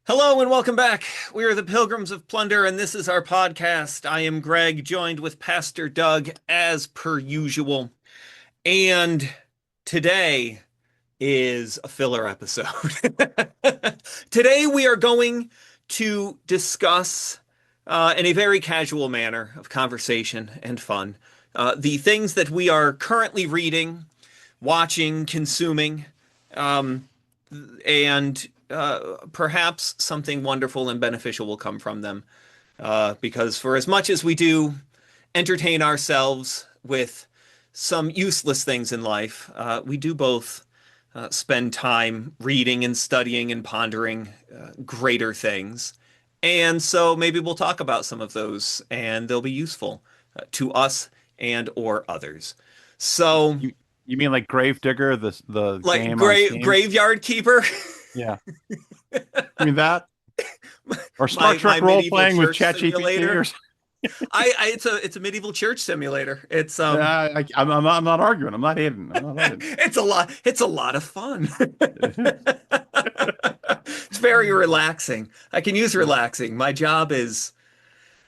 Hello and welcome back. We are the Pilgrims of Plunder, and this is our podcast. I am Greg, joined with Pastor Doug as per usual. And today is a filler episode. Today we are going to discuss, in a very casual manner of conversation and fun, the things that we are currently reading, watching, consuming, um, and perhaps something wonderful and beneficial will come from them. Because for as much as we do entertain ourselves with some useless things in life, we do both spend time reading and studying and pondering greater things. And so maybe we'll talk about some of those and they'll be useful to us and or others. So, You mean like Gravedigger, the like game on Steam? Graveyard Keeper, Yeah. You mean that? Or Star my Trek role medieval playing with church ChatGPT or simulator. something? It's a medieval church simulator. It's I'm not arguing. I'm not hating. I'm not hating. it's a lot of fun. It's very relaxing. I can use relaxing. My job is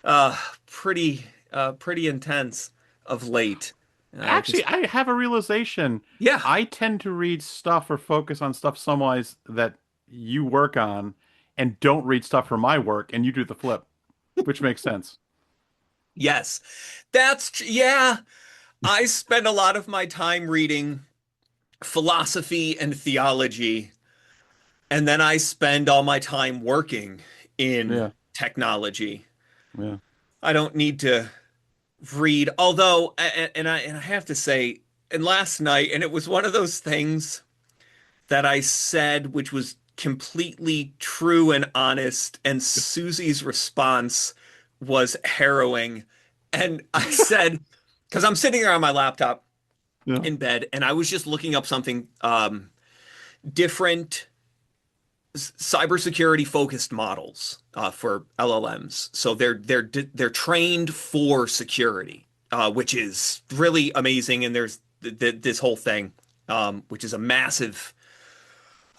uh pretty intense of late. Actually, Just I have a realization. yeah. I tend to read stuff or focus on stuff somewise that you work on and don't read stuff for my work, and you do the flip, which makes sense. Yes. Yeah. I spend a lot of my time reading philosophy and theology, and then I spend all my time working in Yeah. technology. Yeah. I don't need to read, although, and I have to say, and last night, and it was one of those things that I said, which was completely true and honest, and Susie's response was harrowing. And I said, because I'm sitting here on my laptop Yeah. in bed, and I was just looking up something, different cybersecurity focused models for LLMs. So they're trained for security, which is really amazing. And there's this whole thing, which is a massive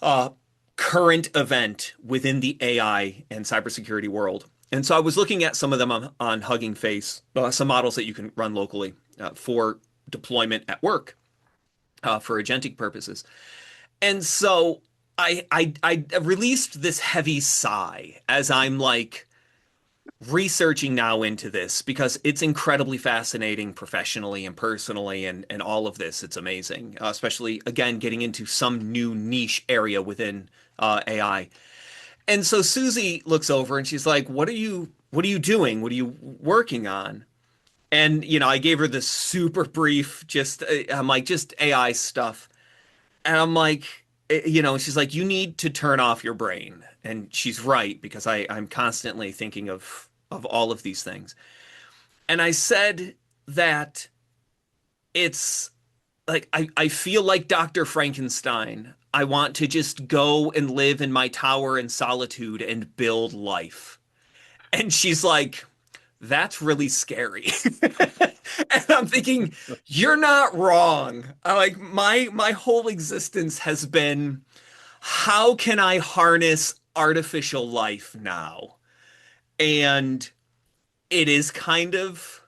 uh, current event within the AI and cybersecurity world. And so I was looking at some of them on Hugging Face, some models that you can run locally for deployment at work for agentic purposes. And so I released this heavy sigh as I'm like researching now into this because it's incredibly fascinating professionally and personally and all of this. It's amazing, especially again getting into some new niche area within AI. And so Susie looks over and she's like, "What are you doing? What are you working on?" And I gave her this super brief, just I'm like, just AI stuff. And I'm like, she's like, you need to turn off your brain. And she's right, because I'm constantly thinking of all of these things. And I said that it's like I feel like Dr. Frankenstein. I want to just go and live in my tower in solitude and build life. And she's like, that's really scary. And I'm thinking, you're not wrong. Like my whole existence has been, how can I harness artificial life now? And it is kind of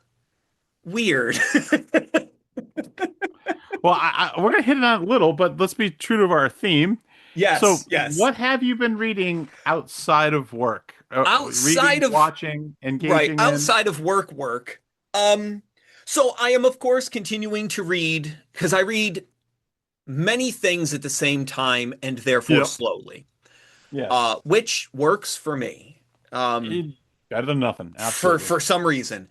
weird. Well, we're gonna hit it on a little, but let's be true to our theme. So, Yes, yes. what have you been reading outside of work? Outside Reading, of watching, Right, engaging in? outside of work. Um, so I am of course continuing to read because I read many things at the same time and therefore Yep. slowly, Yes. which works for me, um, Better than nothing. for Absolutely. for some reason.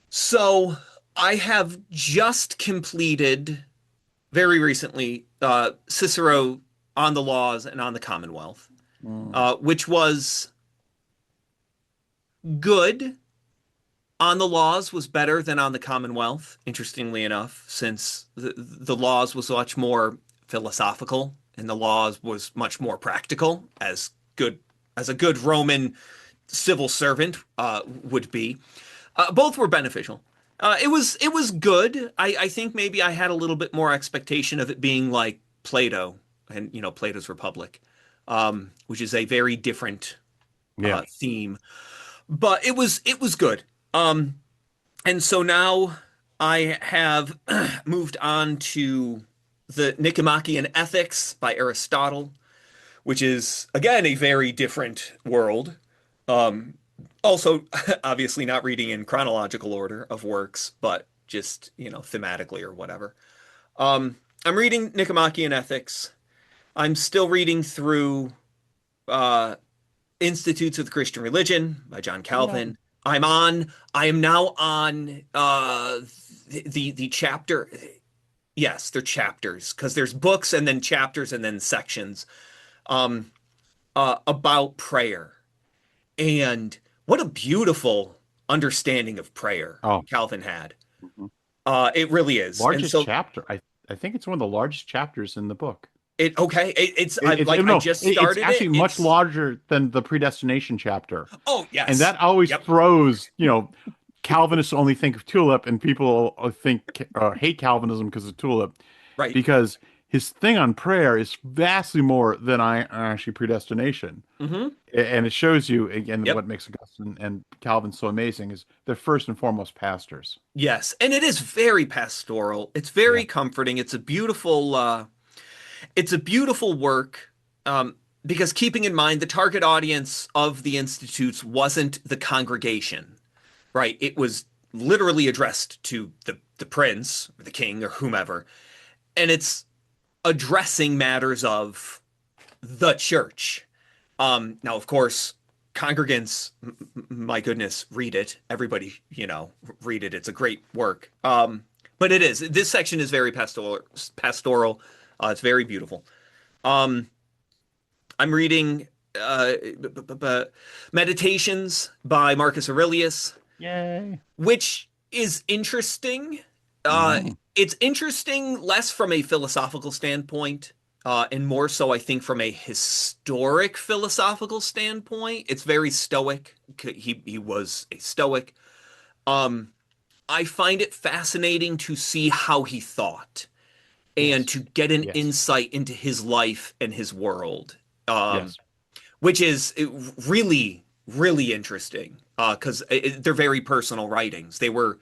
So I have just completed very recently Cicero on the laws and on the Commonwealth, Mm. which was good. On the laws was better than on the Commonwealth, interestingly enough, since the laws was much more philosophical and the laws was much more practical, good as a good Roman civil servant would be. Both were beneficial. It was good. I think maybe I had a little bit more expectation of it being like Plato and Plato's Republic, which is a very different Yeah. theme. But it was good. And so now I have moved on to the Nicomachean Ethics by Aristotle, which is again a very different world. Um, Also, obviously not reading in chronological order of works, but just, thematically or whatever. I'm reading Nicomachean Ethics. I'm still reading through uh, Institutes of the Christian Religion by John Yeah. Calvin. I am now on the chapter. Yes, they're chapters because there's books and then chapters and then sections um, about prayer. And what a beautiful understanding of prayer Oh. Calvin had. Mhm. It really is. And Largest so chapter. I think it's one of the largest chapters in the book. it's I like I No, just it's started it. actually much It's larger than the predestination chapter. oh And yes. that always Yep. throws, Calvinists only think of tulip, and people think hate Calvinism because of tulip, Right. because his thing on prayer is vastly more than I actually predestination. Hmm. And it shows you again Yep. what makes Augustine and Calvin so amazing is they're first and foremost pastors. Yes. And it is very pastoral. It's Yeah. very comforting. It's a beautiful work. Because keeping in mind the target audience of the institutes wasn't the congregation, right? It was literally addressed to the prince or the king or whomever. And it's addressing matters of the church. Now, of course, congregants, my goodness, read it. Everybody, read it. It's a great work. But it is. This section is very pastoral. Pastoral. It's very beautiful. Um, I'm reading Meditations by Marcus Aurelius, Yay. which is interesting. Mhm. It's interesting less from a philosophical standpoint, and more so, I think, from a historic philosophical standpoint. It's very stoic. He was a stoic. Um, I find it fascinating to see how he thought and Yes. to get an Yes. insight into his life and his world, um, Yes. which is really, really interesting because they're very personal writings. They were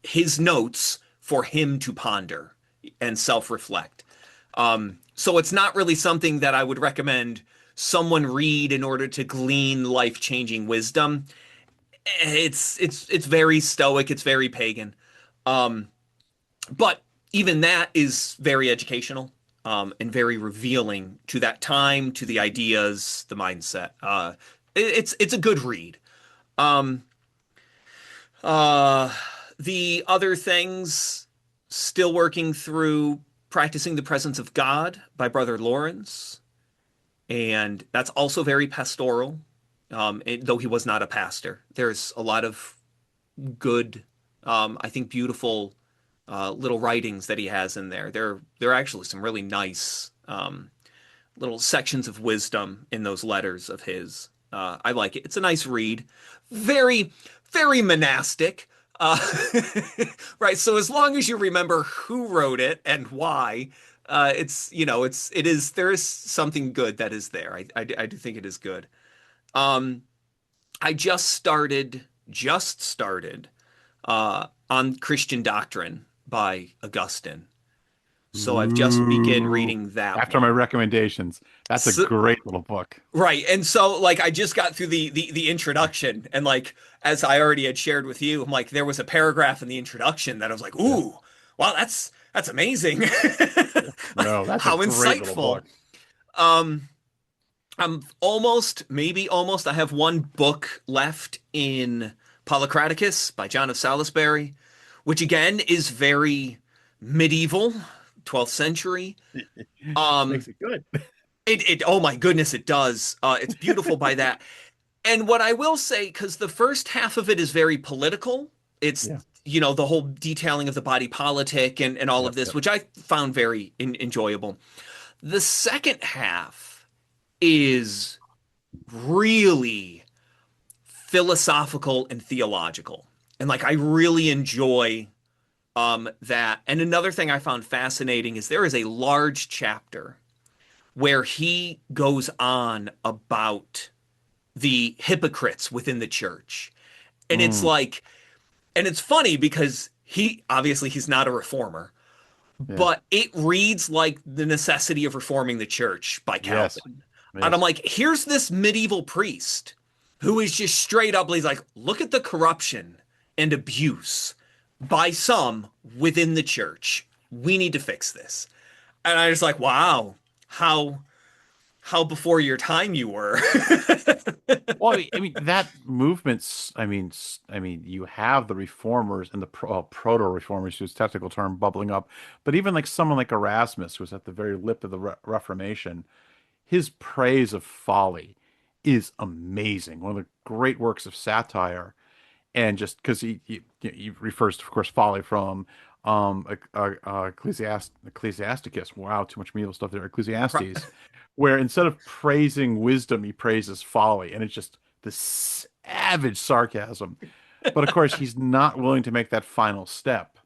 his notes for him to ponder and self-reflect. So it's not really something that I would recommend someone read in order to glean life-changing wisdom. It's very stoic, it's very pagan. Um, but even that is very educational, and very revealing to that time, to the ideas, the mindset. It's a good read. Um, Uh, the other things, still working through Practicing the Presence of God by Brother Lawrence. And that's also very pastoral, though he was not a pastor. There's a lot of good, I think, beautiful little writings that he has in there. There are actually some really nice little sections of wisdom in those letters of his. I like it. It's a nice read. Very, very monastic. Uh, right. So as long as you remember who wrote it and why, there is something good that is there. I do think it is good. Um, I just started on Christian Doctrine by Augustine. So I've just begun Ooh. reading that After my one. recommendations. That's a So, great little book. right. And so like I just got through the introduction, and like as I already had shared with you, I'm like there was a paragraph in the introduction that I was like, Yeah. "Ooh, wow, that's amazing." Yeah. No, that's a How great little insightful. book. Um I'm almost, maybe almost, I have one book left in Polycraticus by John of Salisbury, which again is very medieval, 12th century. Um Makes it good. oh my goodness, it does. It's beautiful by that. And what I will say, because the first half of it is very political, it's, Yeah. the whole detailing of the body politic and all of Yep. this, Yep. which I found very enjoyable. The second half is really philosophical and theological. And like I really enjoy that. And another thing I found fascinating is there is a large chapter where he goes on about the hypocrites within the church. And it's Mm, like, and it's funny because he's not a reformer, yeah. but it reads like The Necessity of Reforming the Church by Yes. Calvin. And I'm Yes. like, here's this medieval priest who is just straight up, he's like, look at the corruption and abuse by some within the church. We need to fix this. And I was like, wow, how before your time you were. Well, I mean that movement's. I mean, you have the reformers and the proto-reformers, whose technical term, bubbling up. But even like someone like Erasmus, who was at the very lip of the Reformation, his praise of folly is amazing. One of the great works of satire, and just because he refers to, of course, folly from Ecclesiasticus. Wow, too much medieval stuff there. Ecclesiastes, where instead of praising wisdom, he praises folly, and it's just the savage sarcasm. But of course, he's not willing to make that final step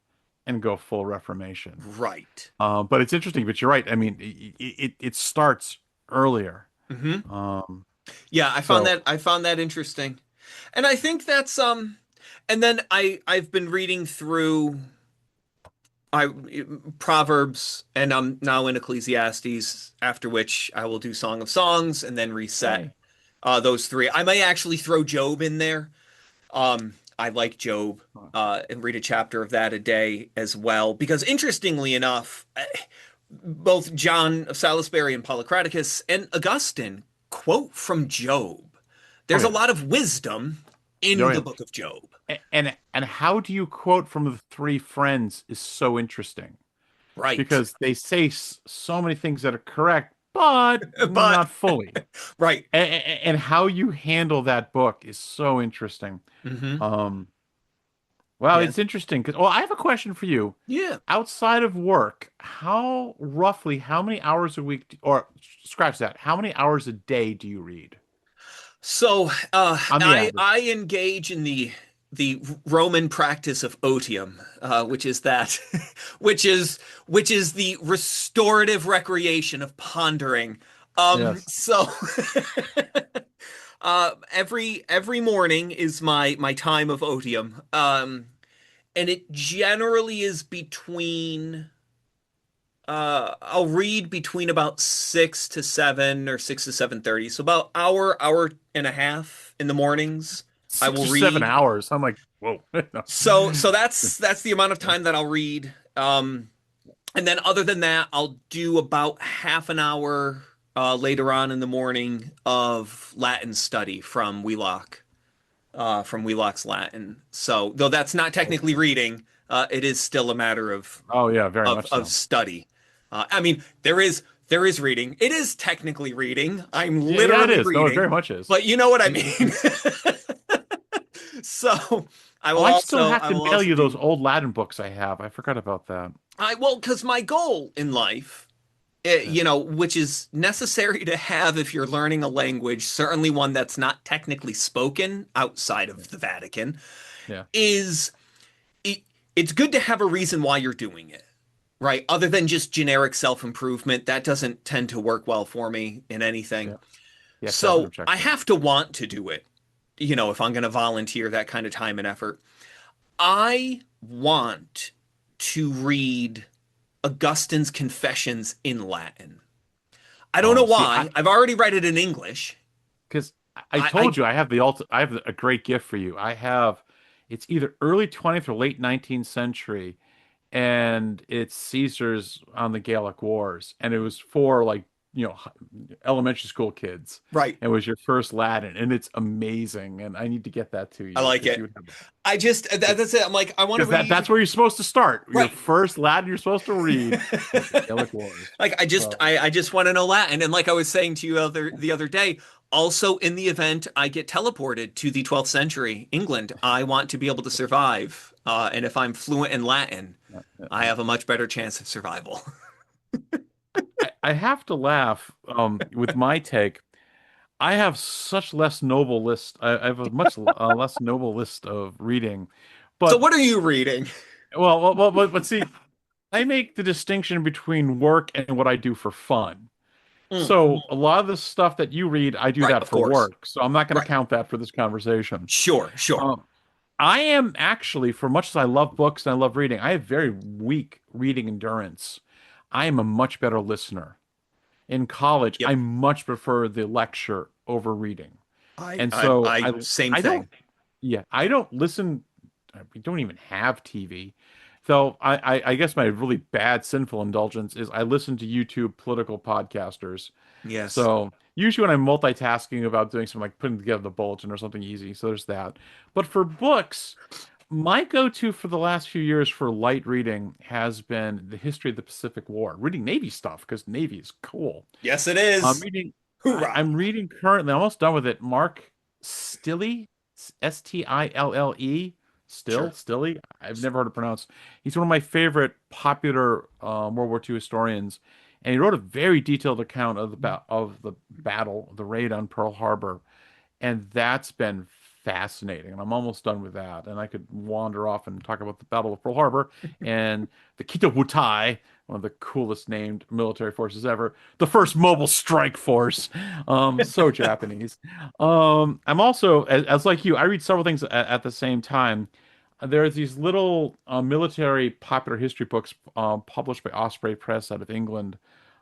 and go full Reformation. Right. But it's interesting. But you're right. I mean, it starts earlier. Hmm. Um, Yeah, so I found that interesting. And I think that's and then I've been reading through I Proverbs and I'm now in Ecclesiastes, after which I will do Song of Songs and then reset hey, those three. I may actually throw Job in there. I like Job and read a chapter of that a day as well because interestingly enough, both John of Salisbury and Polycraticus and Augustine quote from Job. oh There's a yeah, lot of wisdom oh in the yeah. book of Job. And how do you quote from the three friends is so interesting, Right. because they say so many things that are correct, but But not fully. right. And how you handle that book is so interesting. Hmm. Um, well, Yeah. it's interesting because, well, I have a question for you. Yeah. Outside of work, how many hours a week, or scratch that, how many hours a day do you read So on the average? I engage in the Roman practice of otium, which is that which is the restorative recreation of pondering. Yes. So every morning is my time of otium. And it generally is between I'll read between about 6 to 7 or 6 to 7:30. So about hour and a half in the mornings. I Six will or seven read. hours. I'm like, whoa. No. So that's the amount of time that I'll read. And then other than that, I'll do about half an hour later on in the morning of Latin study from Wheelock's Latin. So though that's not technically reading, it is still a matter Oh yeah, very much of so. study. I mean, there is reading. It is technically reading. I'm Yeah, yeah, it literally is. No, it very reading, much is. but you know what I mean. So Oh, I still have I to will mail also you those do old Latin books I have. I forgot about that. I well because my goal in life, Yeah, you know, which is necessary to have if you're learning a language, certainly one that's not technically spoken outside yeah, of the Vatican, yeah, is it, it's good to have a reason why you're doing it, right? Other than just generic self-improvement, that doesn't tend to work well for me in anything. yeah. Yeah, Calvin So I objects to that. have to want to do it, you know, if I'm going to volunteer that kind of time and effort. I want to read Augustine's Confessions in Latin. I don't know Oh, see, why. I've already read it in English. because I I told you I have a great gift for you. It's either early 20th or late 19th century, and it's Caesar's on the Gallic Wars, and it was for, like, elementary school kids. right. It was your first Latin, and it's amazing, and I need to get that to I you like because it. you would have, That's it. I'm like I want to because read that's where you're supposed to start. Your right. first Latin you're supposed to read is the Gallic Wars. Like So, I just want to know Latin. And like I was saying to you the other day, also in the event I get teleported to the 12th century England, I want to be able to survive. And if I'm fluent in Latin, yeah, yeah, I yeah. have a much better chance of survival. I have to laugh with my take. I have such less noble list. I have a much less noble list of reading, So but what are you reading? but see, I make the distinction between work and what I do for fun. So a lot of the stuff that you read, I do Right, that of for course. work. So I'm not going to Right. count that for this conversation. Sure, sure. Um, I am actually, for much as I love books and I love reading, I have very weak reading endurance. I am a much better listener. In college, I Yep. much prefer the lecture over reading. I And I so I I same I don't thing. yeah, I don't listen. We don't even have TV. So I guess my really bad sinful indulgence is I listen to YouTube political podcasters. Yes. So usually when I'm multitasking about doing something like putting together the bulletin or something easy, so there's that. But for books, my go-to for the last few years for light reading has been the history of the Pacific War, reading Navy stuff because Navy is cool. Yes, it I'm is. reading. Hoorah. I'm reading currently. Almost done with it. Mark Stille, Stille. Sure. Stille. I've never heard it pronounced. He's one of my favorite popular World War II historians, and he wrote a very detailed account of the battle, the raid on Pearl Harbor, and that's been fascinating. And I'm almost done with that. And I could wander off and talk about the Battle of Pearl Harbor and the Kita, one of the coolest named military forces ever, the first mobile strike force. So Japanese. I'm also, as like you, I read several things at the same time. There's these little military popular history books published by Osprey Press out of England.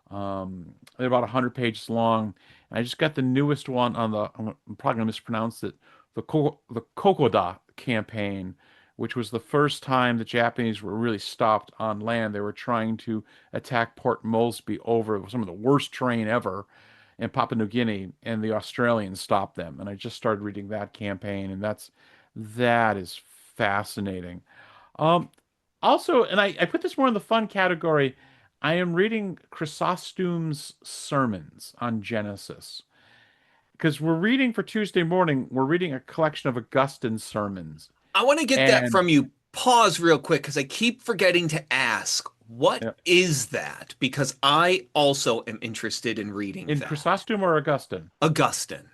They're about 100 pages long. I just got the newest one on I'm probably gonna mispronounce it, the Kokoda campaign, which was the first time the Japanese were really stopped on land. They were trying to attack Port Moresby over some of the worst terrain ever in Papua New Guinea, and the Australians stopped them. And I just started reading that campaign, and that is fascinating. Um, Also, and I put this more in the fun category. I am reading Chrysostom's sermons on Genesis because we're reading for Tuesday morning. We're reading a collection of Augustine's sermons, I want to get that and from you. Pause real quick because I keep forgetting to ask, what yeah, is that? Because I also am interested in reading in that. Chrysostom or Augustine. Augustine.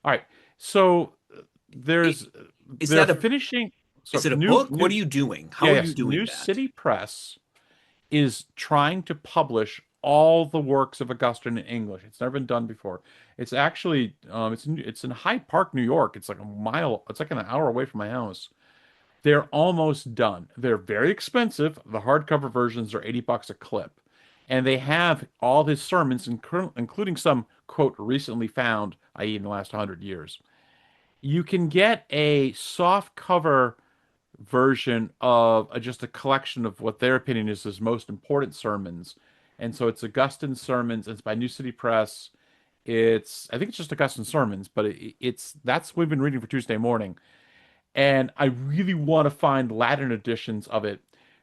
All right, so I- there's Is they're that a finishing. is So it a new book? What new are you doing? yeah, How are you yes, doing New that? City Press is trying to publish all the works of Augustine in English. It's never been done before. It's actually it's in Hyde Park, New York. It's like a mile. It's like an hour away from my house. They're almost done. They're very expensive. The hardcover versions are $80 a clip. And they have all his sermons, including some, quote, recently found, i.e., in the last 100 years. You can get a soft cover version of just a collection of what their opinion is his most important sermons. And so it's Augustine's sermons. It's by New City Press. I think it's just Augustine's sermons, but it's that's what we've been reading for Tuesday morning. And I really want to find Latin editions of it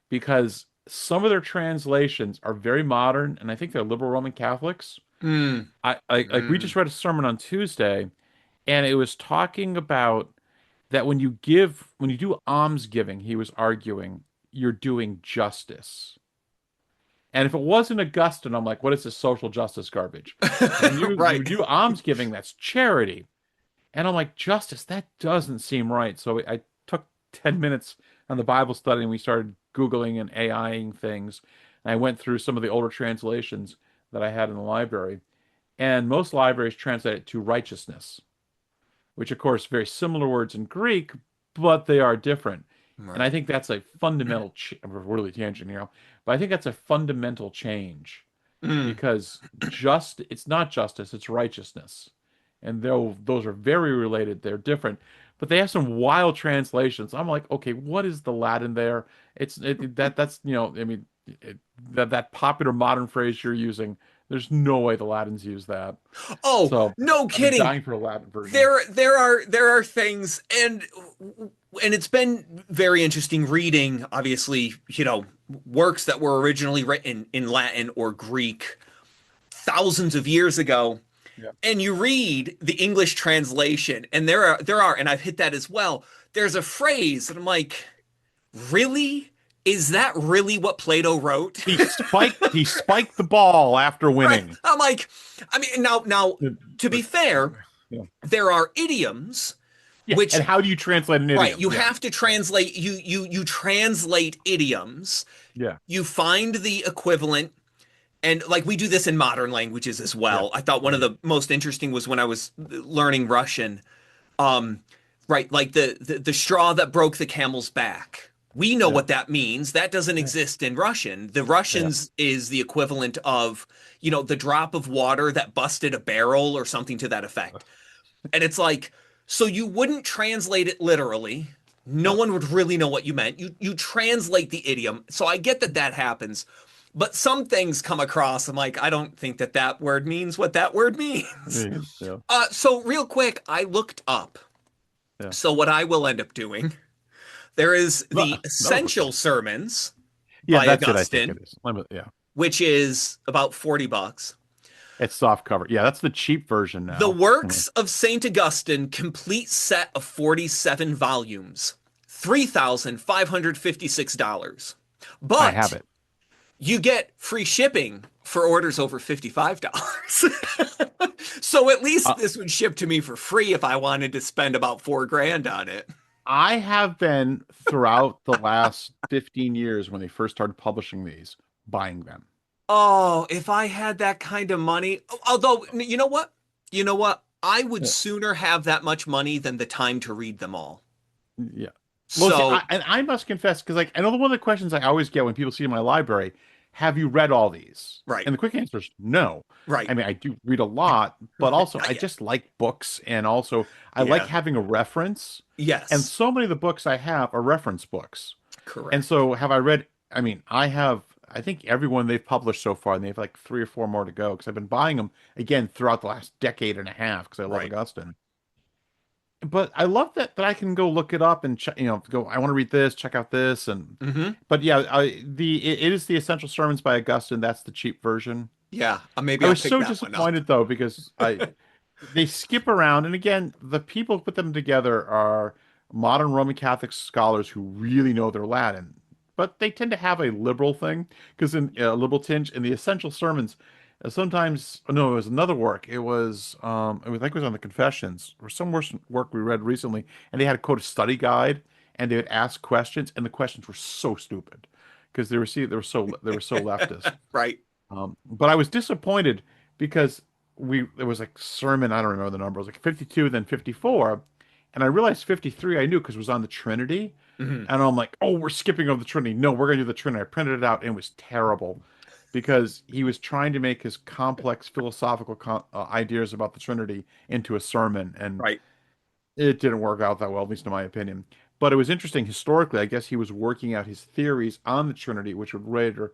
because some of their translations are very modern, and I think they're liberal Roman Catholics. Mm, I like we mm. just read a sermon on Tuesday, and it was talking about that when you do almsgiving, he was arguing you're doing justice. And if it wasn't Augustine, I'm like, what is this social justice garbage? When you Right. do almsgiving, that's charity. And I'm like, justice, that doesn't seem right. So I took 10 minutes on the Bible study and we started Googling and AIing things. And I went through some of the older translations that I had in the library. And most libraries translate it to righteousness, which, of course, very similar words in Greek, but they are different. And I Right. think that's a fundamental, we're really tangent here, but I think that's a fundamental change Mm. because it's not justice, it's righteousness. And those are very related, they're different, but they have some wild translations. I'm like, okay, what is the Latin there? That's I mean, that popular modern phrase you're using, there's no way the Latins use that. Oh, So no I've been kidding. dying for a Latin version. There are things, and it's been very interesting reading, obviously, works that were originally written in Latin or Greek thousands of years ago, Yeah. and you read the English translation, and there are, and I've hit that as well. There's a phrase, and I'm like, really? Is that really what Plato wrote? He spiked the ball after Right? winning. I'm like, I mean, now, Yeah. to be fair, Yeah. there are idioms Yeah. And which, how do you translate an right, idiom? you Yeah. have to translate. You translate idioms. Yeah. You find the equivalent And like we do this in modern languages as Yeah. well. I thought one Oh of yeah. the most interesting was when I was learning Russian. Um, right, like the straw that broke the camel's back. We know Yeah. what that means. That doesn't Yeah. exist in Russian. The Yeah. Russians is the equivalent of, the drop of water that busted a barrel or something to that effect. And it's like, so you wouldn't translate it literally. No No. one would really know what you meant. You translate the idiom. So I get that that happens. But some things come across. I'm like, I don't think that that word means what that word means. Yeah. Yeah. So real quick, I looked up. Yeah. So what I will end up doing, there is the Another book Essential club. Sermons Yeah, by that's it. I think it Augustine, is. Yeah. which is about 40 bucks. It's soft cover. Yeah, that's the cheap version The now. Works of Saint Augustine, complete set of 47 volumes, $3,556. I have But it. you get free shipping for orders over $55. So at least Uh, this would ship to me for free if I wanted to spend about 4 grand on it. I have been throughout the last 15 years when they first started publishing these, buying them. Oh, if I had that kind of money, although you know what? You know what? I would Yeah. sooner have that much money than the time to read them all. Yeah. Well, see, So, and I must confess, because like I know one of the questions I always get when people see in my library, have you read all these? right, And the quick answer is no. right. I mean, I do read a lot, but also Not I yet. just like books, and also I like Yeah. having a reference. And Yes. so many of the books I have are reference books. And Correct. so have I read, I mean, I have, I think everyone they've published so far, and they have like three or four more to go because I've been buying them again throughout the last decade and a half because I love Right. Augustine. But I love that I can go look it up and check, go, I want to read this, check out this. Hmm. But yeah, it is the Essential Sermons by Augustine. That's the cheap version. Yeah. I Maybe I'll was pick so that one up. disappointed though because they skip around, and again, the people who put them together are modern Roman Catholic scholars who really know their Latin, but they tend to have a liberal thing because in a liberal tinge in the Essential Sermons. Sometimes, oh, no, it was another work. I think it was on the Confessions or some work we read recently, and they had a quote a study guide, and they would ask questions, and the questions were so stupid because they were so leftist. Right. But I was disappointed because it was like sermon, I don't remember the number. It was like 52, then 54. And I realized 53 I knew because it was on the Trinity. Hmm. And I'm like, oh, we're skipping over the Trinity. No, we're going to do the Trinity. I printed it out and it was terrible because he was trying to make his complex philosophical ideas about the Trinity into a sermon. And Right. it didn't work out that well, at least in my opinion. But it was interesting historically. I guess he was working out his theories on the Trinity, which would later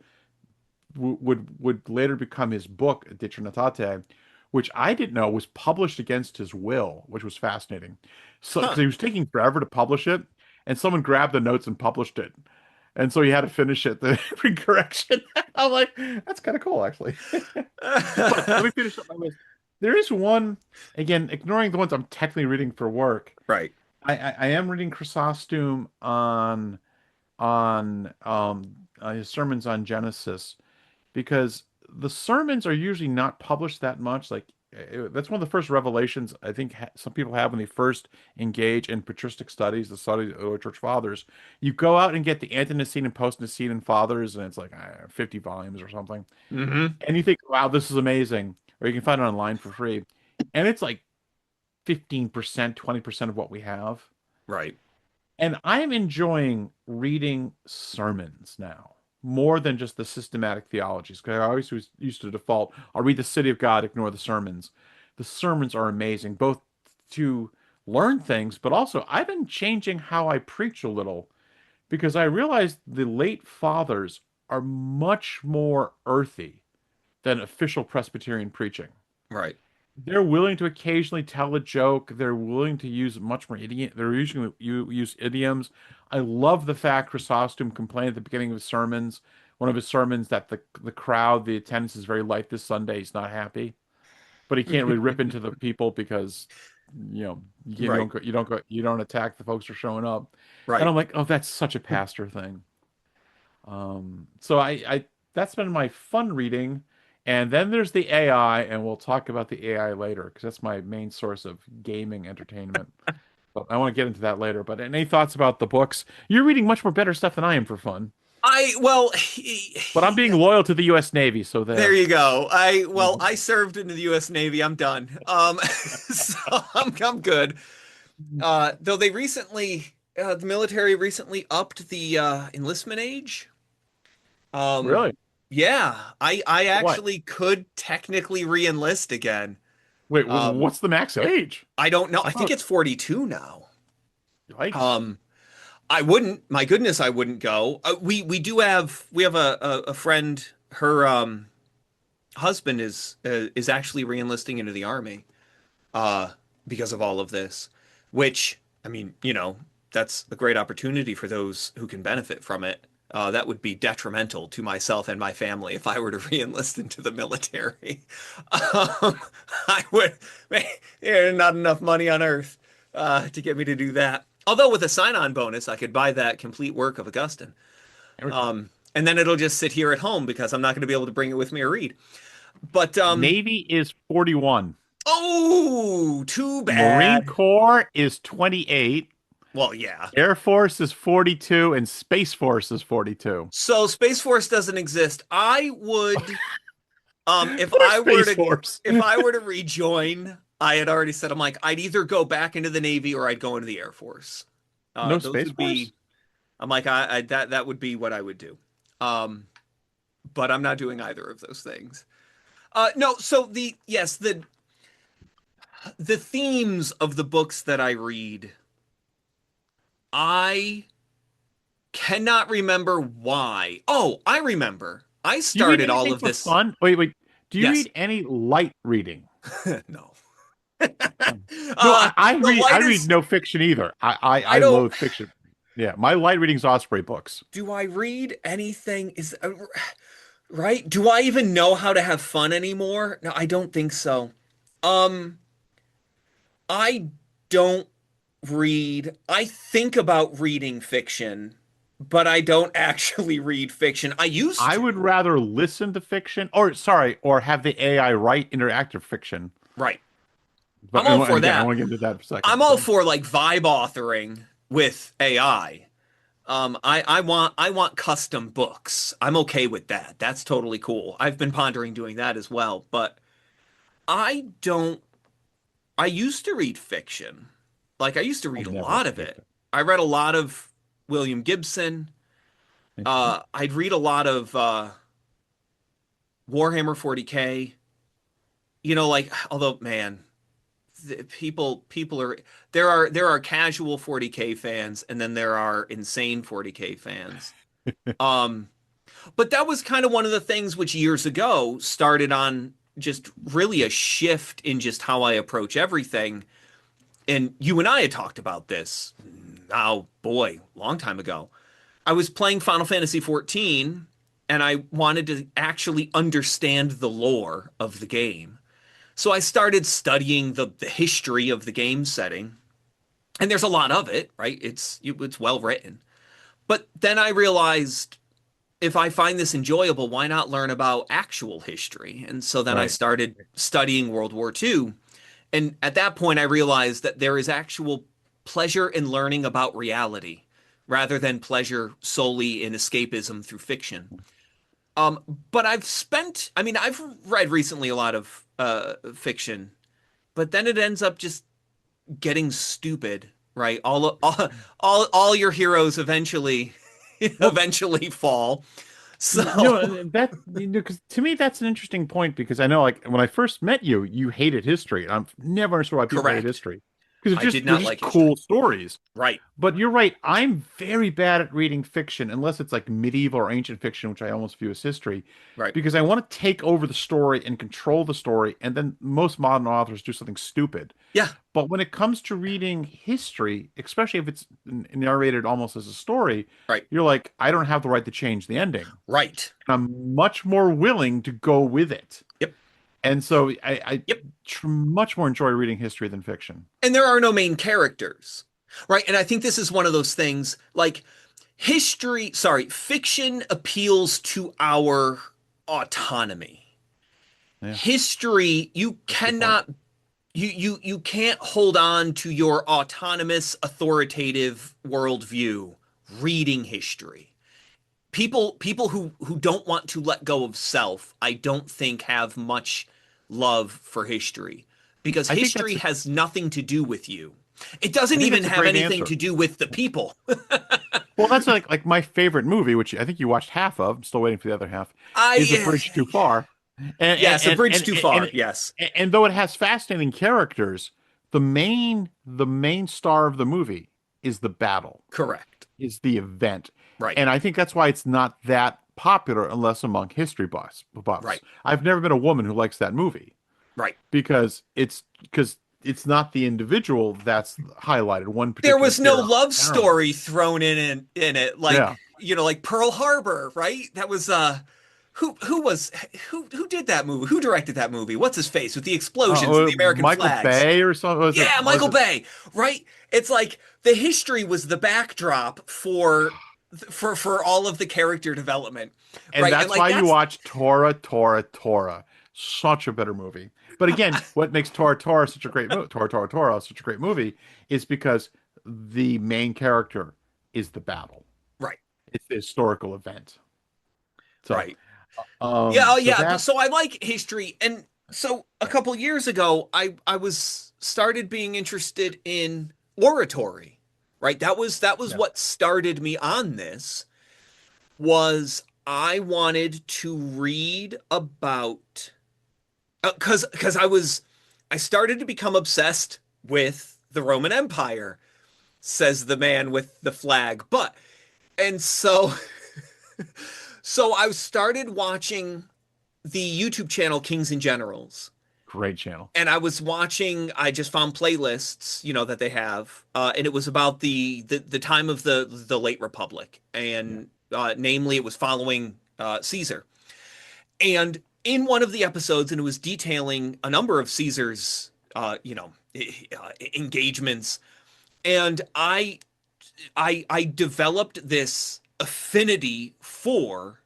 would later become his book De Trinitate, which I didn't know was published against his will, which was fascinating. So because Huh. he was taking forever to publish it, and someone grabbed the notes and published it, and so he had to finish it the correction. I'm like, that's kind of cool, actually. But let me finish up my list. There is one, again, ignoring the ones I'm technically reading for work. Right. I am reading Chrysostom on his sermons on Genesis because the sermons are usually not published that much. Like that's one of the first revelations I think some people have when they first engage in patristic studies, the study of the early church fathers. You go out and get the Ante-Nicene and Post-Nicene fathers, and it's like 50 volumes or something, Hmm. and you think, "Wow, this is amazing!" Or you can find it online for free, and it's like 15%, 20% of what we have. Right. And I'm enjoying reading sermons now more than just the systematic theologies. Because I always used to default, I'll read the City of God, ignore the sermons. The sermons are amazing, both to learn things, but also I've been changing how I preach a little because I realized the late fathers are much more earthy than official Presbyterian preaching. Right. They're willing to occasionally tell a joke. They're willing to use much more idiom. They're usually use idioms. I love the fact Chrysostom complained at the beginning of his sermons, one of his sermons, that the crowd, the attendance is very light this Sunday. He's not happy, but he can't really rip into the people because Right. you don't attack the folks who are showing up. And Right. I'm like, oh, that's such a pastor thing. So I that's been my fun reading. And then there's the AI, and we'll talk about the AI later because that's my main source of gaming entertainment. But I want to get into that later. But any thoughts about the books? You're reading much more better stuff than I am for fun. well, But I'm being loyal to the U.S. Navy, so there there. you go. I served in the U.S. Navy. I'm done. So I'm good. Though they recently, the military recently upped the enlistment age. Um, Really? yeah, I What? actually could technically re-enlist again. Wait, Um, what's the max age? I don't know. I I think thought, it's 42 now. yikes. Um, I wouldn't. My goodness, I wouldn't go. We have a friend. Her husband is actually re-enlisting into the army uh because of all of this, which I mean, that's a great opportunity for those who can benefit from it. That would be detrimental to myself and my family if I were to re-enlist into the military. Um, I would, man, there's not enough money on earth to get me to do that. Although with a sign-on bonus, I could buy that complete work of Augustine. And then it'll just sit here at home because I'm not going to be able to bring it with me or read. But Navy is 41. oh, too Marine bad. Corps is 28. Well, yeah. Air Force is 42, and Space Force is 42. So Space Force doesn't exist. I would, if Poor I were Space to, Force. if I were to rejoin, I had already said I'm like I'd either go back into the Navy or I'd go into the Air Force. No Those Space would Force? be. I'm like I that would be what I would do. Um, but I'm not doing either of those things. No. So the themes of the books that I read, I cannot remember why. Oh, I remember. I Do you read started all anything of for this. fun? Wait, wait. Do you Yes. read any light reading? No. No, I The read lightest. no fiction either. I I don't. loathe fiction. Yeah, my light reading's Osprey books. Do I read anything? Is right? Do I even know how to have fun anymore? No, I don't think so. Um, I don't read. I think about reading fiction, but I don't actually read fiction. I used I would to. rather listen to fiction, or sorry, or have the AI write interactive fiction. Right. I'm But all and for again, I that. want to get into that for a I'm second. all So for like vibe authoring with AI. I want custom books. I'm okay with that. That's totally cool. I've been pondering doing that as well, but I don't I used to read fiction. Like I used to read I've a never lot of read it. it. I read a lot of William Gibson. Interesting. I'd read a lot of Warhammer 40K. Like although man, people are there are casual 40K fans and then there are insane 40K fans. Um But that was kind of one of the things which years ago started on just really a shift in just how I approach everything. And you and I had talked about this now, boy, long time ago. I was playing Final Fantasy 14 and I wanted to actually understand the lore of the game. So I started studying the history of the game setting. And there's a lot of it, right? It's well written. But then I realized if I find this enjoyable, why not learn about actual history? And so then I Right. started studying World War II. And at that point, I realized that there is actual pleasure in learning about reality rather than pleasure solely in escapism through fiction. Um, but I mean, I've read recently a lot of fiction, but then it ends up just getting stupid, right? All your heroes eventually Well, eventually fall. So, that because to me that's an interesting point because I know like when I first met you, you hated history, and I've never understood why people hate correct. history because I did they're not just like cool history. stories. Right. But you're right. I'm very bad at reading fiction unless it's like medieval or ancient fiction, which I almost view as history, Right. because I want to take over the story and control the story. And then most modern authors do something stupid. Yeah. But when it comes to reading history, especially if it's narrated almost as a story, Right. you're like, I don't have the right to change the ending. Right. And I'm much more willing to go with it. Yep. And so I Yep. much more enjoy reading history than fiction. And there are no main characters. Right. And I think this is one of those things like fiction appeals to our autonomy. Yeah, History, that's a good point. you can't hold on to your autonomous, authoritative worldview reading history. people who don't want to let go of self, I don't think have much love for history because I think history that's a, has nothing to do with you. It I doesn't think even that's a have great anything answer. to do with the people. Well, that's like my favorite movie, which I think you watched half of. I'm still waiting for the other half. Is A I Bridge Too Far, and Yes, a and bridge and too and, far. and, Yes. and though it has fascinating characters, the main star of the movie is the battle, Correct. is the event, Right. and I think that's why it's not that popular unless among history buffs. Right. I've never met a woman who likes that movie Right. because it's not the individual that's highlighted, one There particular was no hero love heroine. story thrown in it like, Yeah. like Pearl Harbor, right? That was who did that movie? Who directed that movie? What's his face with the explosions and the American Michael flags? Bay or something. Was it? Yeah, Was Michael it? Bay, right? It's like the history was the backdrop for all of the character development, And right? And that's like why you that's watch Tora, Tora, Tora. Such a better movie. But again, what makes Tora, Tora such a great movie? Tora, Tora, Tora such a great movie is because the main character is the battle. right, It's the historical event. So, right. Yeah, oh so yeah. But that, so I like history, and so a couple years ago, I was started being interested in oratory, right? That was yeah, what started me on this. Was I wanted to read about because I started to become obsessed with the Roman Empire, says the man with the flag. But and so I started watching the YouTube channel Kings and Generals. great channel. And I just found playlists, that they have, and it was about the time of the late Republic, Yeah, and namely, it was following Caesar. And in one of the episodes, and it was detailing a number of Caesar's, engagements, and I developed this affinity for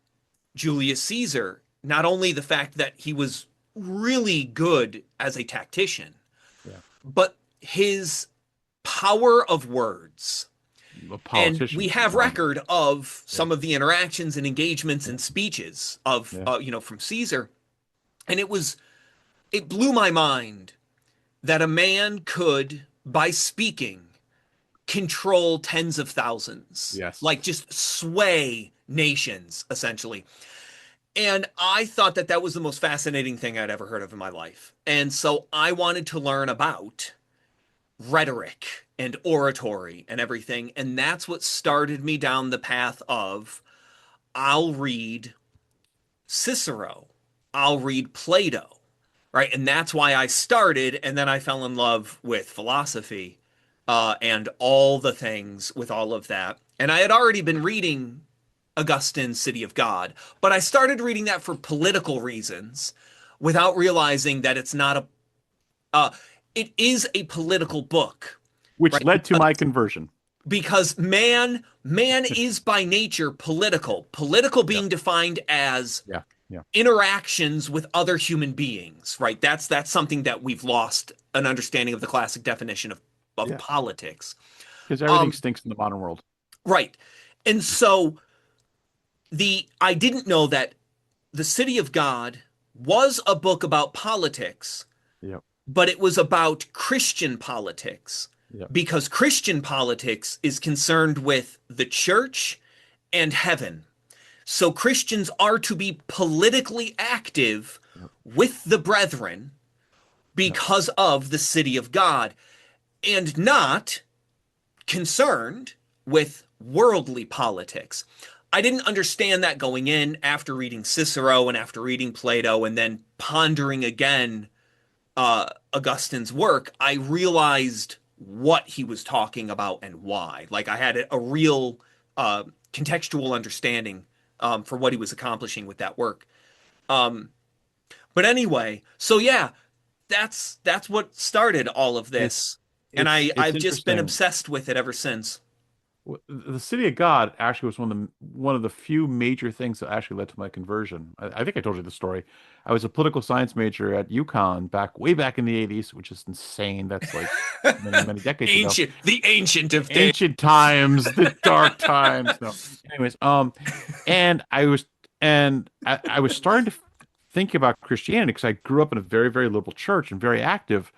Julius Caesar. Not only the fact that he was really good as a tactician, yeah. but his power of words. A And politician we have beyond. record of Yeah, some of the interactions and engagements yeah, and speeches of, yeah. from Caesar. And it blew my mind that a man could, by speaking, control tens of thousands, Yes. like just sway nations, essentially. And I thought that that was the most fascinating thing I'd ever heard of in my life. And so I wanted to learn about rhetoric and oratory and everything. And that's what started me down the path of I'll read Cicero, I'll read Plato, right? And that's why I started. And then I fell in love with philosophy, and all the things with all of that. And I had already been reading Augustine's City of God, but I started reading that for political reasons without realizing that uh, it is a political book, Which right? led to my conversion. Because man is by nature political Yeah, being defined as yeah, yeah, interactions with other human beings, right? That's something that we've lost an understanding of the classic definition of yeah. politics. Because everything um stinks in the modern world. right. And so the I didn't know that the City of God was a book about politics, Yep, but it was about Christian politics, yep, because Christian politics is concerned with the church and heaven. So Christians are to be politically active yep, with the brethren yep. because of the city of God, and not concerned with worldly politics. I didn't understand that going in after reading Cicero and after reading Plato and then pondering again Augustine's work. I realized what he was talking about and why. Like I had a real contextual understanding for what he was accomplishing with that work. Um, but anyway, so yeah, that's what started all of It's this, and it's I've just been interesting. obsessed with it ever since. The City of God actually was one of the few major things that actually led to my conversion. I think I told you the story. I was a political science major at UConn way back in the 80s, which is insane. That's like many, many decades ago. The ancient of days. Ancient times, the dark times. No. Anyways, and I was starting to think about Christianity because I grew up in a very, very liberal church and very active,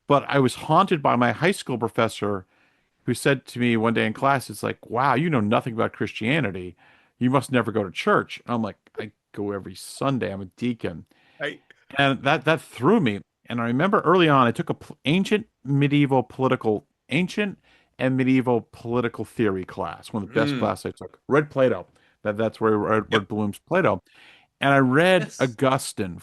but I was haunted by my high school professor who said to me one day in class, it's like, wow, you know nothing about Christianity. You must never go to church. And I'm like, I go every Sunday. I'm a deacon. Right. And that threw me. And I remember early on, I took a ancient and medieval political theory class, one of the best Mm. classes I took. Read Plato. That's where I Yep. read Bloom's Plato. And I read Yes. Augustine,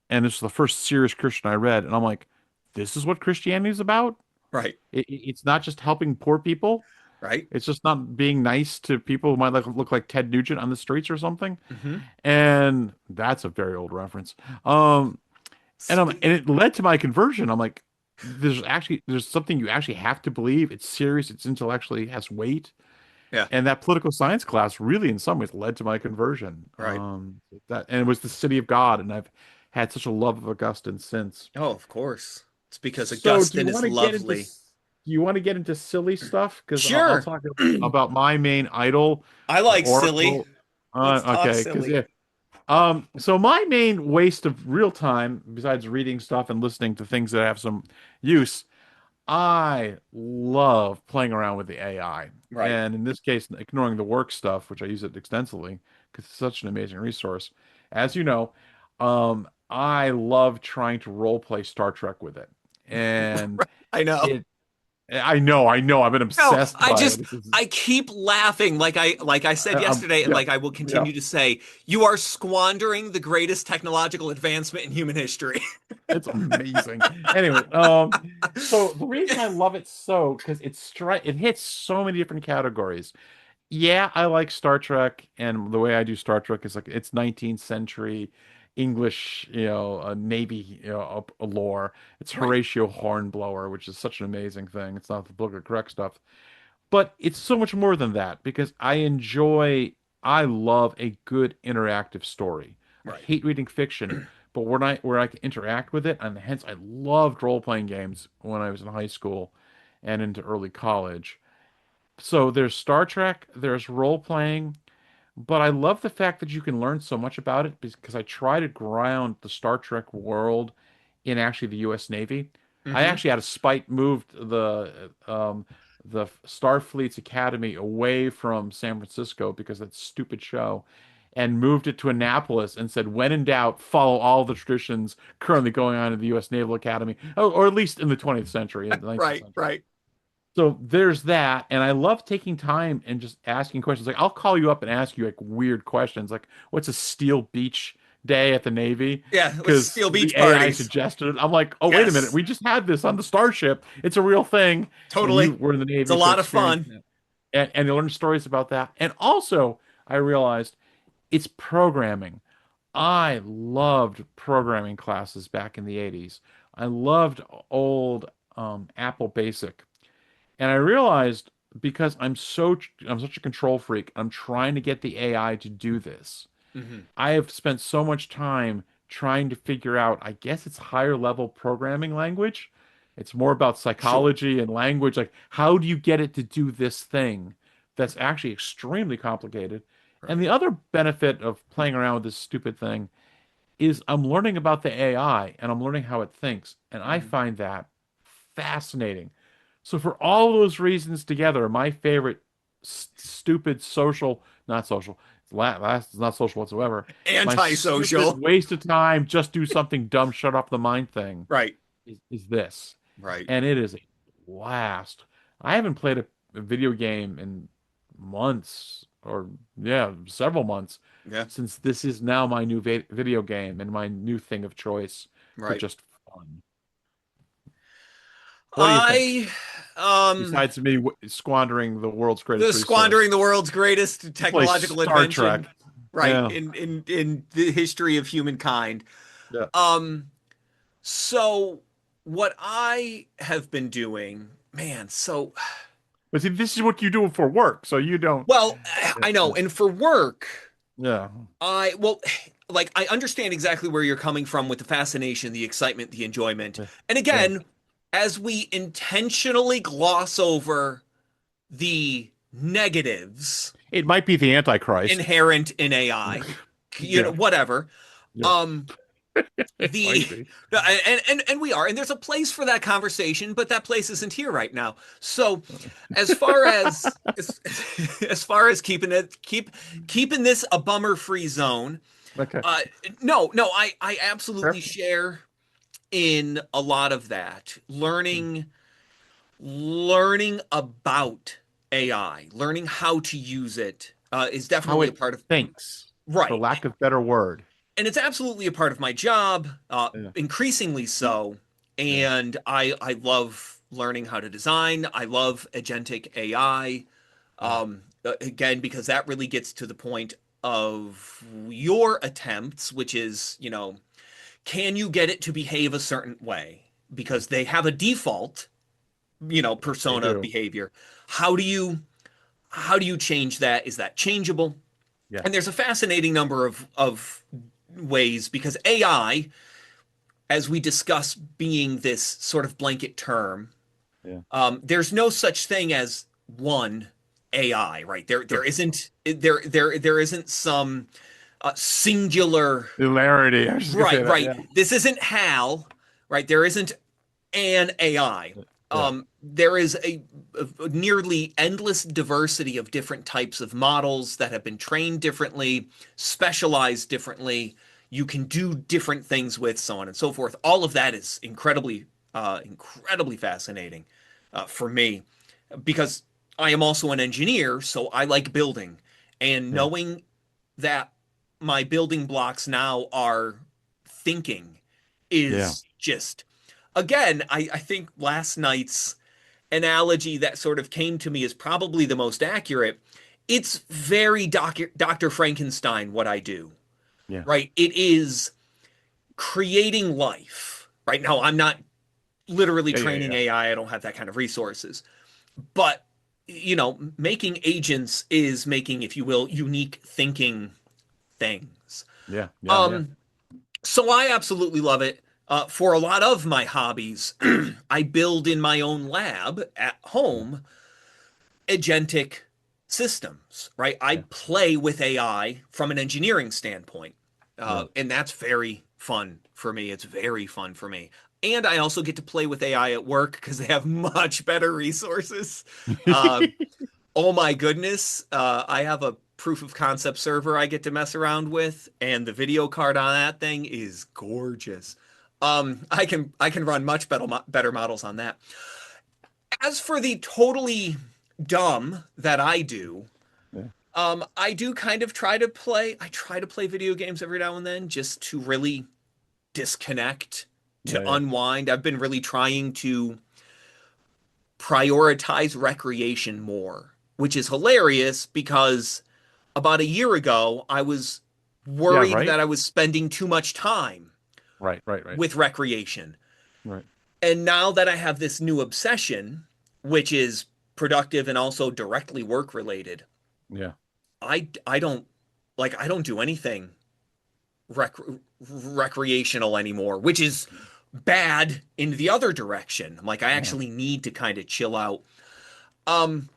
and this was the first serious Christian I read. And I'm like, this is what Christianity is about? Right. It's not just helping poor people. Right. It's just not being nice to people who might look like Ted Nugent on the streets or something. Hmm. And that's a very old reference. Um, and it led to my conversion. I'm like, there's something you actually have to believe. It's serious. It's intellectually has weight. Yeah. And that political science class really, in some ways, led to my conversion. Right. That and it was the City of God, and I've had such a love of Augustine since. Oh, of course. It's because So, Augustine is do lovely. you want to get into silly stuff? Because I'll Sure. talk about my main idol, I like silly. Oracle. Let's talk Okay, because silly. yeah. So my main waste of real time, besides reading stuff and listening to things that have some use, I love playing around with the AI. Right. And in this case, ignoring the work stuff, which I use it extensively because it's such an amazing resource. As you know, I love trying to role play Star Trek with it. And I know. it, I know, I've been No, obsessed by it. I keep laughing like I said yesterday and Yeah, like I will yeah. continue to say, you are squandering the greatest technological advancement in human history. It's amazing. Anyway, so the reason I love it so because it hits so many different categories. Yeah, I like Star Trek, and the way I do Star Trek is like it's 19th century English, Navy, lore. It's Right. Horatio Hornblower, which is such an amazing thing. It's not the book of correct stuff, but it's so much more than that because I love a good interactive story. I Right. hate reading fiction, but where I can interact with it, and hence I loved role-playing games when I was in high school and into early college. So there's Star Trek, there's role-playing, but I love the fact that you can learn so much about it because I try to ground the Star Trek world in actually the U.S. Navy. I Hmm. actually had a spite moved the Starfleet's Academy away from San Francisco because of that stupid show, and moved it to Annapolis and said, when in doubt, follow all the traditions currently going on in the U.S. Naval Academy, or at least in the 20th century, in the 19th Right. century. Right. So there's that, and I love taking time and just asking questions. Like I'll call you up and ask you like weird questions, like what's a Steel Beach day at the Navy? Yeah, with Because Steel the Beach AI parties. suggested it. I'm like, oh wait a minute, Yes. we just had this on the Starship. It's a real thing, and you Totally. were in the It's a Navy, so lot of experiencing fun. it, and you learn stories about that. And also, I realized it's programming. I loved programming classes back in the 80s. I loved old Apple Basic. And I realized because I'm such a control freak, I'm trying to get the AI to do this. Hmm. I have spent so much time trying to figure out, I guess it's higher level programming language. It's more about Sure. psychology and language. Like, how do you get it to do this thing that's actually extremely complicated? And Right. the other benefit of playing around with this stupid thing is I'm learning about the AI and I'm learning how it thinks. And I Mhm. find that fascinating. So for all those reasons together, my favorite stupid social, not social, last is not social whatsoever. My stupid Antisocial. waste of time, just do something dumb, shut off the mind thing Right. is this. Right. And it is a blast. I haven't played a video game in months, or yeah, several months, Yeah. since this is now my new video game and my new thing of choice for Right. just fun. What do you think? I um Besides me squandering the world's the greatest resource squandering the world's greatest to play technological Star invention, Trek. right, Yeah. in the history of humankind. Yeah. Um so what I have been doing, man, so But see, this is what you do for work, so you don't. Well, Yeah, I know. yeah, And for work, yeah, well, like I understand exactly where you're coming from with the fascination, the excitement, the enjoyment. yeah. And Yeah. again, as we intentionally gloss over the negatives It might be the Antichrist. inherent in AI, Yeah, whatever. yeah. Um, It the might be. and we are, and there's a place for that conversation, but that place isn't here right now. So, as far as as far as keeping this a bummer free zone, Okay. uh, no, I absolutely Sure. share in a lot of that Yeah. learning about AI, learning how to use it is How definitely a it part of thinks, for right. lack of better word. And it's absolutely a part of my job, Yeah, increasingly so. yeah, And I love learning how to design. I love agentic AI. yeah, Again, because that really gets to the point of your attempts, which is, can you get it to behave a certain way? yeah. Because they have a default, They persona do. behavior. How do you how do you change that? Is that changeable? Yeah, And there's a fascinating number of ways because AI, as we discuss being this sort of blanket term, yeah. there's no such thing as one AI, right? There Sure. isn't there isn't some singular Hilarity. I was just gonna say that. right. Yeah, This isn't HAL, right? There isn't an AI. yeah, There is a nearly endless diversity of different types of models that have been trained differently, specialized differently. You can do different things with, so on and so forth. All of that is incredibly fascinating for me because I am also an engineer, so I like building and yeah, knowing that my building blocks now are thinking yeah, is just again, I think last night's analogy that sort of came to me is probably the most accurate. It's very Dr. Frankenstein what I do, yeah. right? It is creating life, right? Now, I'm not literally Yeah, yeah, training yeah, AI, I don't have that kind of resources, but making agents is making, if you will, unique thinking things. yeah, yeah, yeah, Um, So I absolutely love it. For a lot of my hobbies, I build in my own lab at yeah, home agentic systems, right? I yeah. play with AI from an engineering standpoint. Right. And that's very fun for me. It's very fun for me. And I also get to play with AI at work because they have much better resources. Uh, oh my goodness. I have a proof of concept server I get to mess around with, and the video card on that thing is gorgeous. I can run much better models on that. As for the totally dumb that I do, Yeah, I do kind of try to play. I try to play video games every now and then just to really disconnect, to yeah, yeah, unwind. I've been really trying to prioritize recreation more, which is hilarious because about a year ago, I was yeah. worried Right, that I was spending too much time right, right, right, with recreation. right. And now that I have this new obsession, which is productive and also directly work related, Yeah, I don't I don't do anything rec recreational anymore, which is bad in the other direction. I'm like, I yeah, actually need to kind of chill out. Um,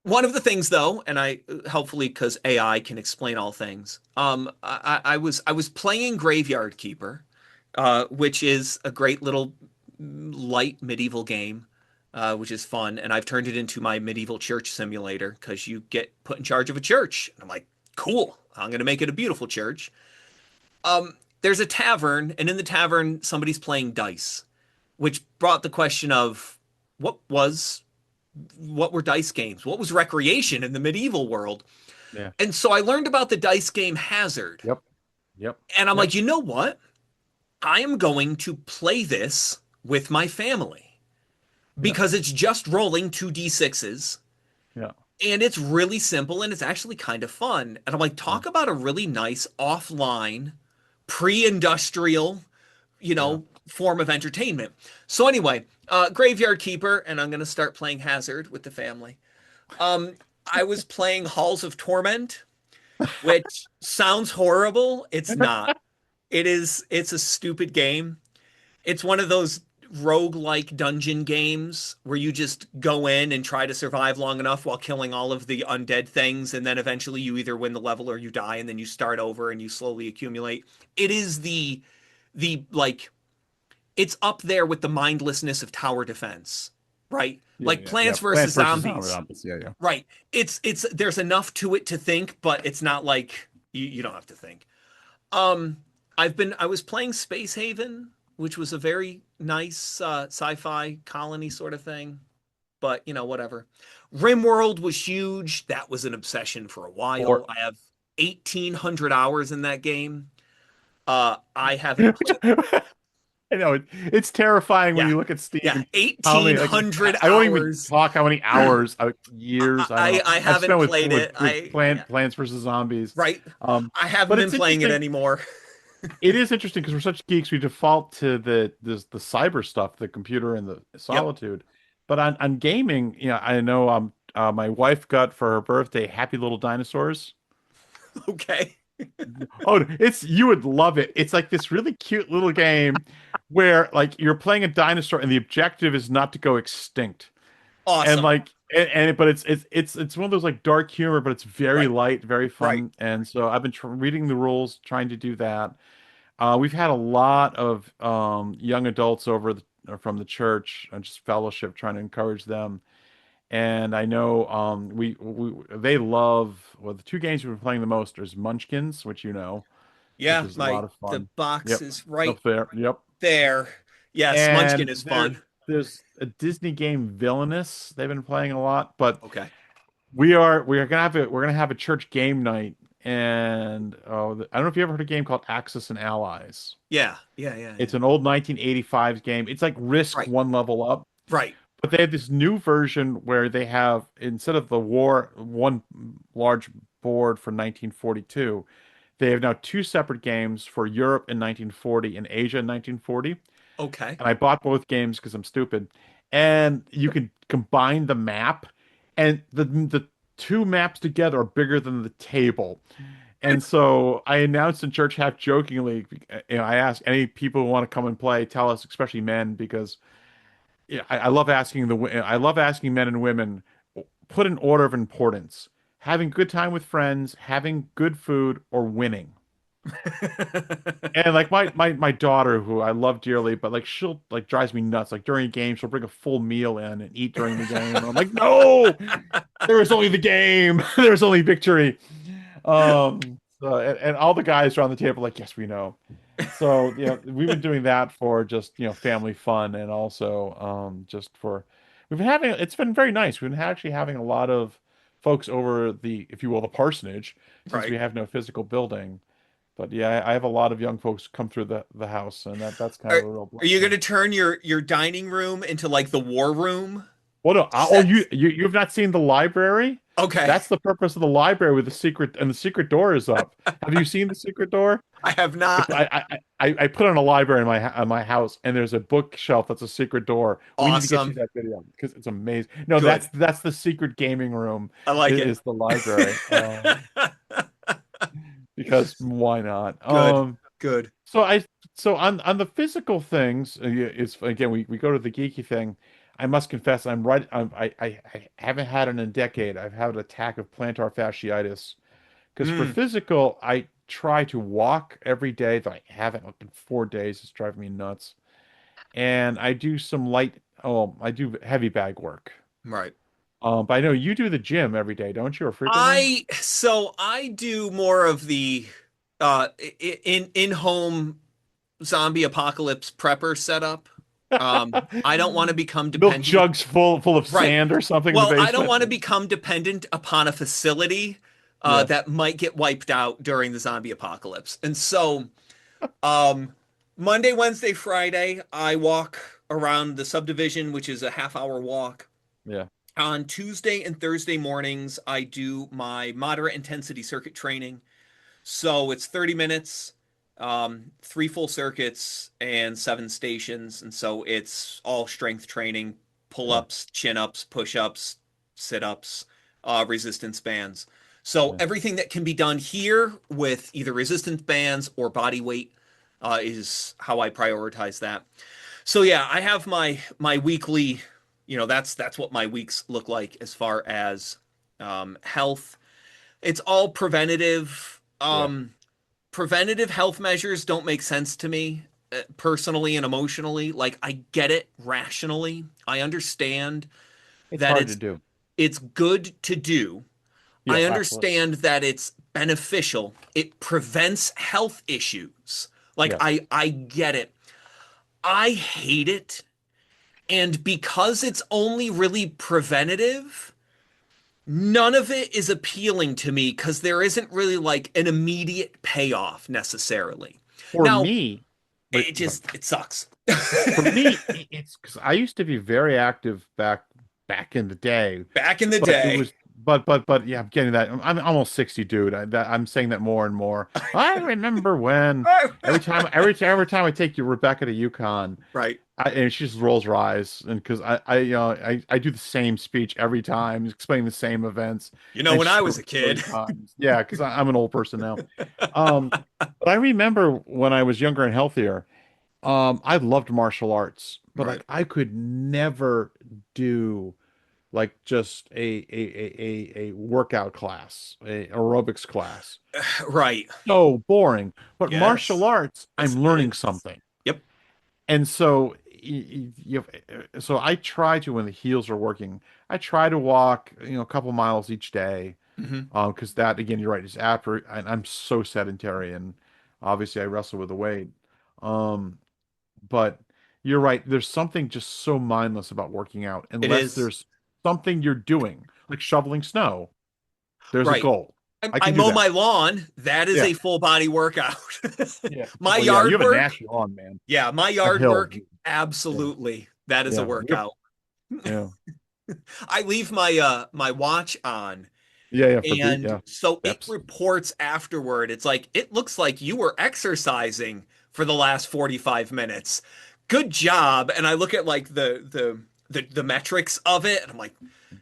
One of the things, though, and I helpfully because AI can explain all things. I was playing Graveyard Keeper, which is a great little light medieval game, which is fun, and I've turned it into my medieval church simulator because you get put in charge of a church. And I'm like, cool. I'm gonna make it a beautiful church. There's a tavern, and in the tavern, somebody's playing dice, which brought the question of what was what were dice games? What was recreation in the medieval world? yeah. And so I learned about the dice game Hazard. Yep, yep, And I'm yep. like, you know what? I am going to play this with my family Yeah, because it's just rolling 2d6s yeah, and it's really simple and it's actually kind of fun. And I'm like, yeah, talk about a really nice offline, pre industrial, you yeah, know, form of entertainment. So anyway, Graveyard Keeper, and I'm gonna start playing Hazard with the family. Um, I was playing Halls of Torment, which sounds horrible. It's not. It's a stupid game. It's one of those roguelike dungeon games where you just go in and try to survive long enough while killing all of the undead things, and then eventually you either win the level or you die, and then you start over and you slowly accumulate. It is the like it's up there with the mindlessness of tower defense, right? Yeah, Like yeah, yeah. Plants vs. Plants versus Zombies. Zombies. Yeah, yeah. Right. It's there's enough to it to think, but it's not like you don't have to think. Um, I was playing Space Haven, which was a very nice sci-fi colony sort of thing, but whatever. RimWorld was huge. That was an obsession for a while. Or I have 1,800 hours in that game. I haven't played. I know it's terrifying when Yeah, you look at Steam yeah, and how many, like, 1,800 I won't even hours. talk how many hours, years, I don't know, I I've haven't spent with played it. Yeah, Plants versus Zombies. right. Um, I haven't but been it's playing it interesting. anymore. It is interesting because we're such geeks. We default to the cyber stuff, the computer and the Yep. solitude. But on gaming, I know my wife got for her birthday Happy Little Dinosaurs. Okay. Oh, you would love it. It's like this really cute little game where like you're playing a dinosaur and the objective is not to go extinct. And Awesome. like but it's one of those like dark humor, but it's very Right. light, very Right. fun. And so I've been reading the rules, trying to do that. We've had a lot of young adults over from the church and just fellowship, trying to encourage them. And I know they love, well, the two games we've been playing the most is Munchkins, which Yeah, is a lot my of the fun. box Yep, is right up there. Yep. there. Yes, Munchkin And is fun. there's a Disney game, Villainous. They've been playing a lot, but Okay. we're gonna have a church game night. And I don't know if you ever heard of a game called Axis and Allies. Yeah. Yeah, yeah, yeah. It's an old 1985 game. It's like Risk Right. one level up. Right. But they have this new version where they have, instead of the war, one large board for 1942, they have now two separate games for Europe in 1940 and Asia in 1940. Okay. And I bought both games because I'm stupid. And you can combine the map, and the two maps together are bigger than the table. And so I announced in church half jokingly, I asked any people who want to come and play, tell us, especially men, because I love asking I love asking men and women, put an order of importance. Having good time with friends, having good food, or winning. And like my daughter, who I love dearly, but like she'll like drives me nuts. Like during a game, she'll bring a full meal in and eat during the game. And I'm like, no, there is only the game. There's only victory. And all the guys around the table are like, yes, we know. So, we've been doing that for just, family fun, and also just for it's been very nice. We've been actually having a lot of folks over if you will, the parsonage, since we Right. have no physical building. But yeah, I have a lot of young folks come through the house, and that's kind Are of a real are you going blessing. to turn your dining room into like the war room? Well, no, Sets. you've not seen the library? Okay. That's the purpose of the library, with the secret door is up. Have you seen the secret door? I have not. I put on a library in my house, and there's a bookshelf that's a secret door. We need to get you Awesome. that video because it's amazing. No, Good. that's the secret gaming room, I like it. is the library. Because why not? Good. Good. So on the physical things, is again we go to the geeky thing. I must confess, I haven't had it in a decade. I've had an attack of plantar fasciitis. Because for Mm, physical, I try to walk every day, though I haven't like in 4 days. It's driving me nuts. And I do I do heavy bag work. right. But I know you do the gym every day, don't you, or frequently? I do more of the in-home zombie apocalypse prepper setup. I don't want to become Milk dependent. jugs full of Right. sand or something in the Well, I don't basement. want to become dependent upon a facility Yeah. that might get wiped out during the zombie apocalypse. And so, um, Monday, Wednesday, Friday, I walk around the subdivision, which is a half-hour walk. Yeah. On Tuesday and Thursday mornings, I do my moderate intensity circuit training. So it's 30 minutes. Three full circuits and seven stations, and so it's all strength training, Sure. pull-ups, chin-ups, push-ups, sit-ups, resistance bands. So Yeah. everything that can be done here with either resistance bands or body weight is how I prioritize that. So yeah, I have my weekly, that's what my weeks look like as far as health. It's all preventative. Yeah. Preventative health measures don't make sense to me personally and emotionally. Like I get it rationally. I understand It's that hard to do. it's good to do. Yeah, I absolutely. understand that it's beneficial. It prevents health issues. Like Yes. I get it. I hate it. And because it's only really preventative, none of it is appealing to me because there isn't really like an immediate payoff necessarily. For Now, me, but it sucks. for me, it's because I used to be very active back in the day, Back in the but it day. was but yeah, I'm getting that. I'm almost 60, dude. I'm saying that more and more. I remember when every time I take you Rebecca to Yukon, Right. and she just rolls her eyes, and because I do the same speech every time, explaining the same events, and When she I heard was a it 30 kid. times. Yeah, because I'm an old person now. Um, but I remember when I was younger and healthier. I loved martial arts, but Right. like I could never do like just a workout class, a aerobics class. Right. So boring. But martial Yes. arts, Yes, I'm it learning is. something. Yep. And so so I try to when the heels are working, I try to walk, a couple miles each day. Hmm. Because that again, you're right, is after and I'm so sedentary and obviously I wrestle with the weight. Um, But you're right. There's something just so mindless about working out It unless is. there's something you're doing, like shoveling snow. There's a Right. goal. I I can do mow that. my lawn. That is Yeah. a full body workout. Yeah. My Well, yeah, you yard have a work. nasty lawn, man. Yeah, my A yard hill. work. Yeah. Absolutely. That is a Yeah. workout. Yeah. I leave my watch on. Yeah. Yeah. For beat. And Yeah. so it Steps. reports afterward. It's like, it looks like you were exercising for the last 45 minutes. Good job. And I look at like the metrics of it, and I'm like,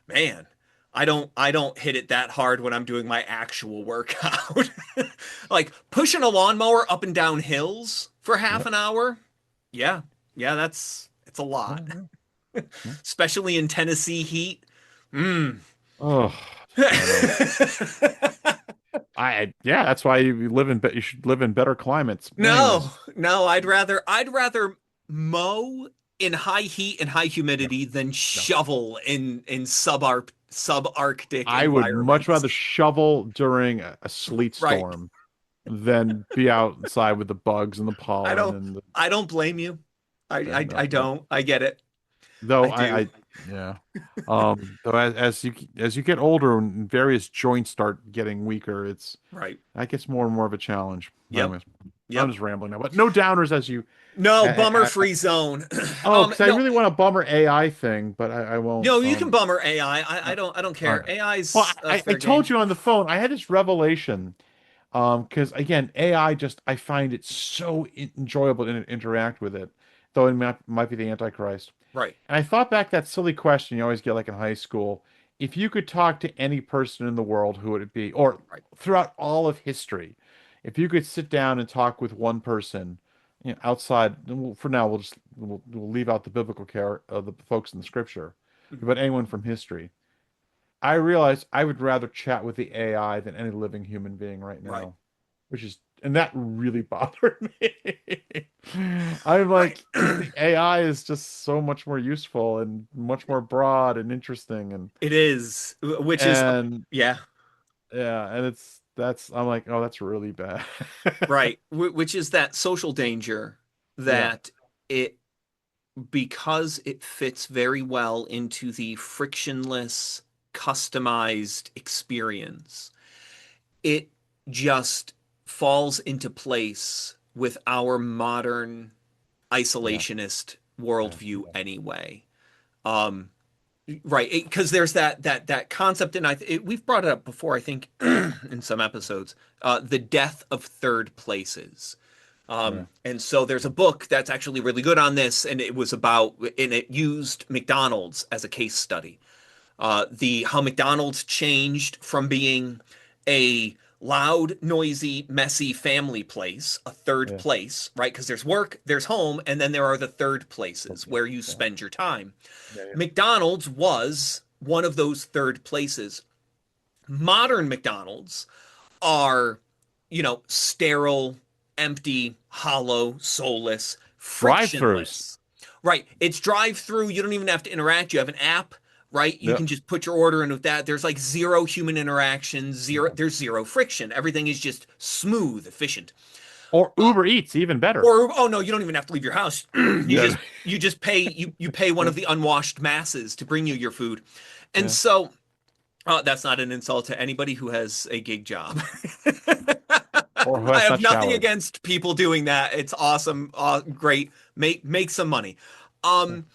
man, I don't hit it that hard when I'm doing my actual workout. Like pushing a lawnmower up and down hills for half Yep. an hour. Yeah. Yeah, it's a Yeah. lot, Yeah. Yeah. especially in Tennessee heat. Mm. Oh, I know. Yeah, that's why you should live in better climates. No, Anyways. no, I'd rather mow in high heat and high No. humidity than No. shovel in subarctic I would much environments. rather shovel during a sleet Right. storm than be outside with the bugs and the I pollen don't and I don't blame you. I I, no, I no. don't. I get it. Though I do. yeah. Though as you get older and various joints start getting weaker, Right. that gets more and more of a challenge. Yep. Anyways, I'm Yep. just rambling now, but no downers as you. No, bummer Uh, free zone. oh, because I No. really want a bummer AI thing, but I won't. No, you can bummer AI. I Uh, don't all care. right. Well, AI's I fair told game. you on the phone, I had this revelation. Because again, AI just I find it so enjoyable to interact with it, though it might be the Antichrist. Right. And I thought back that silly question you always get like in high school. If you could talk to any person in the world, who would it be? Or Right. throughout all of history, if you could sit down and talk with one person, outside, for now we'll leave out the biblical care of the folks in the scripture, Mhm. but anyone from history. I realized I would rather chat with the AI than any living human being right Right. now, and that really bothered me. I'm Right. like, because the AI is just so much more useful and much more broad and interesting, It is, which is, and yeah, yeah, and I'm like, oh, that's really bad. right. Which is that social danger Yeah, that it, because it fits very well into the frictionless, customized experience, it just falls into place with our modern yeah, isolationist yeah, worldview yeah, anyway. Um, right, because there's that concept, and we've brought it up before, I think, in some episodes, the death of third places. Yeah. And so there's a book that's actually really good on this, and it used McDonald's as a case study. The how McDonald's changed from being a loud, noisy, messy family place, a third Yeah. place, right? Because there's work, there's home, and then there are the third places Okay. where you Yeah. spend your time. Yeah. Yeah. McDonald's was one of those third places. Modern McDonald's are, sterile, empty, hollow, soulless, Drive-throughs. frictionless. Right. It's drive through. You don't even have to interact. You have an app, right? You Yeah. can just put your order in with that. There's like zero human interaction, Yeah. there's zero friction. Everything is just smooth, efficient. Or Uber Eats, even better. Or oh no, you don't even have to leave your house. you Yeah. just you just pay you pay one Yeah. of the unwashed masses to bring you your food. And Yeah. so that's not an insult to anybody who has a gig job. Or who I has have not nothing showered. against people doing that. It's awesome, great. Make some money. Yeah. Um,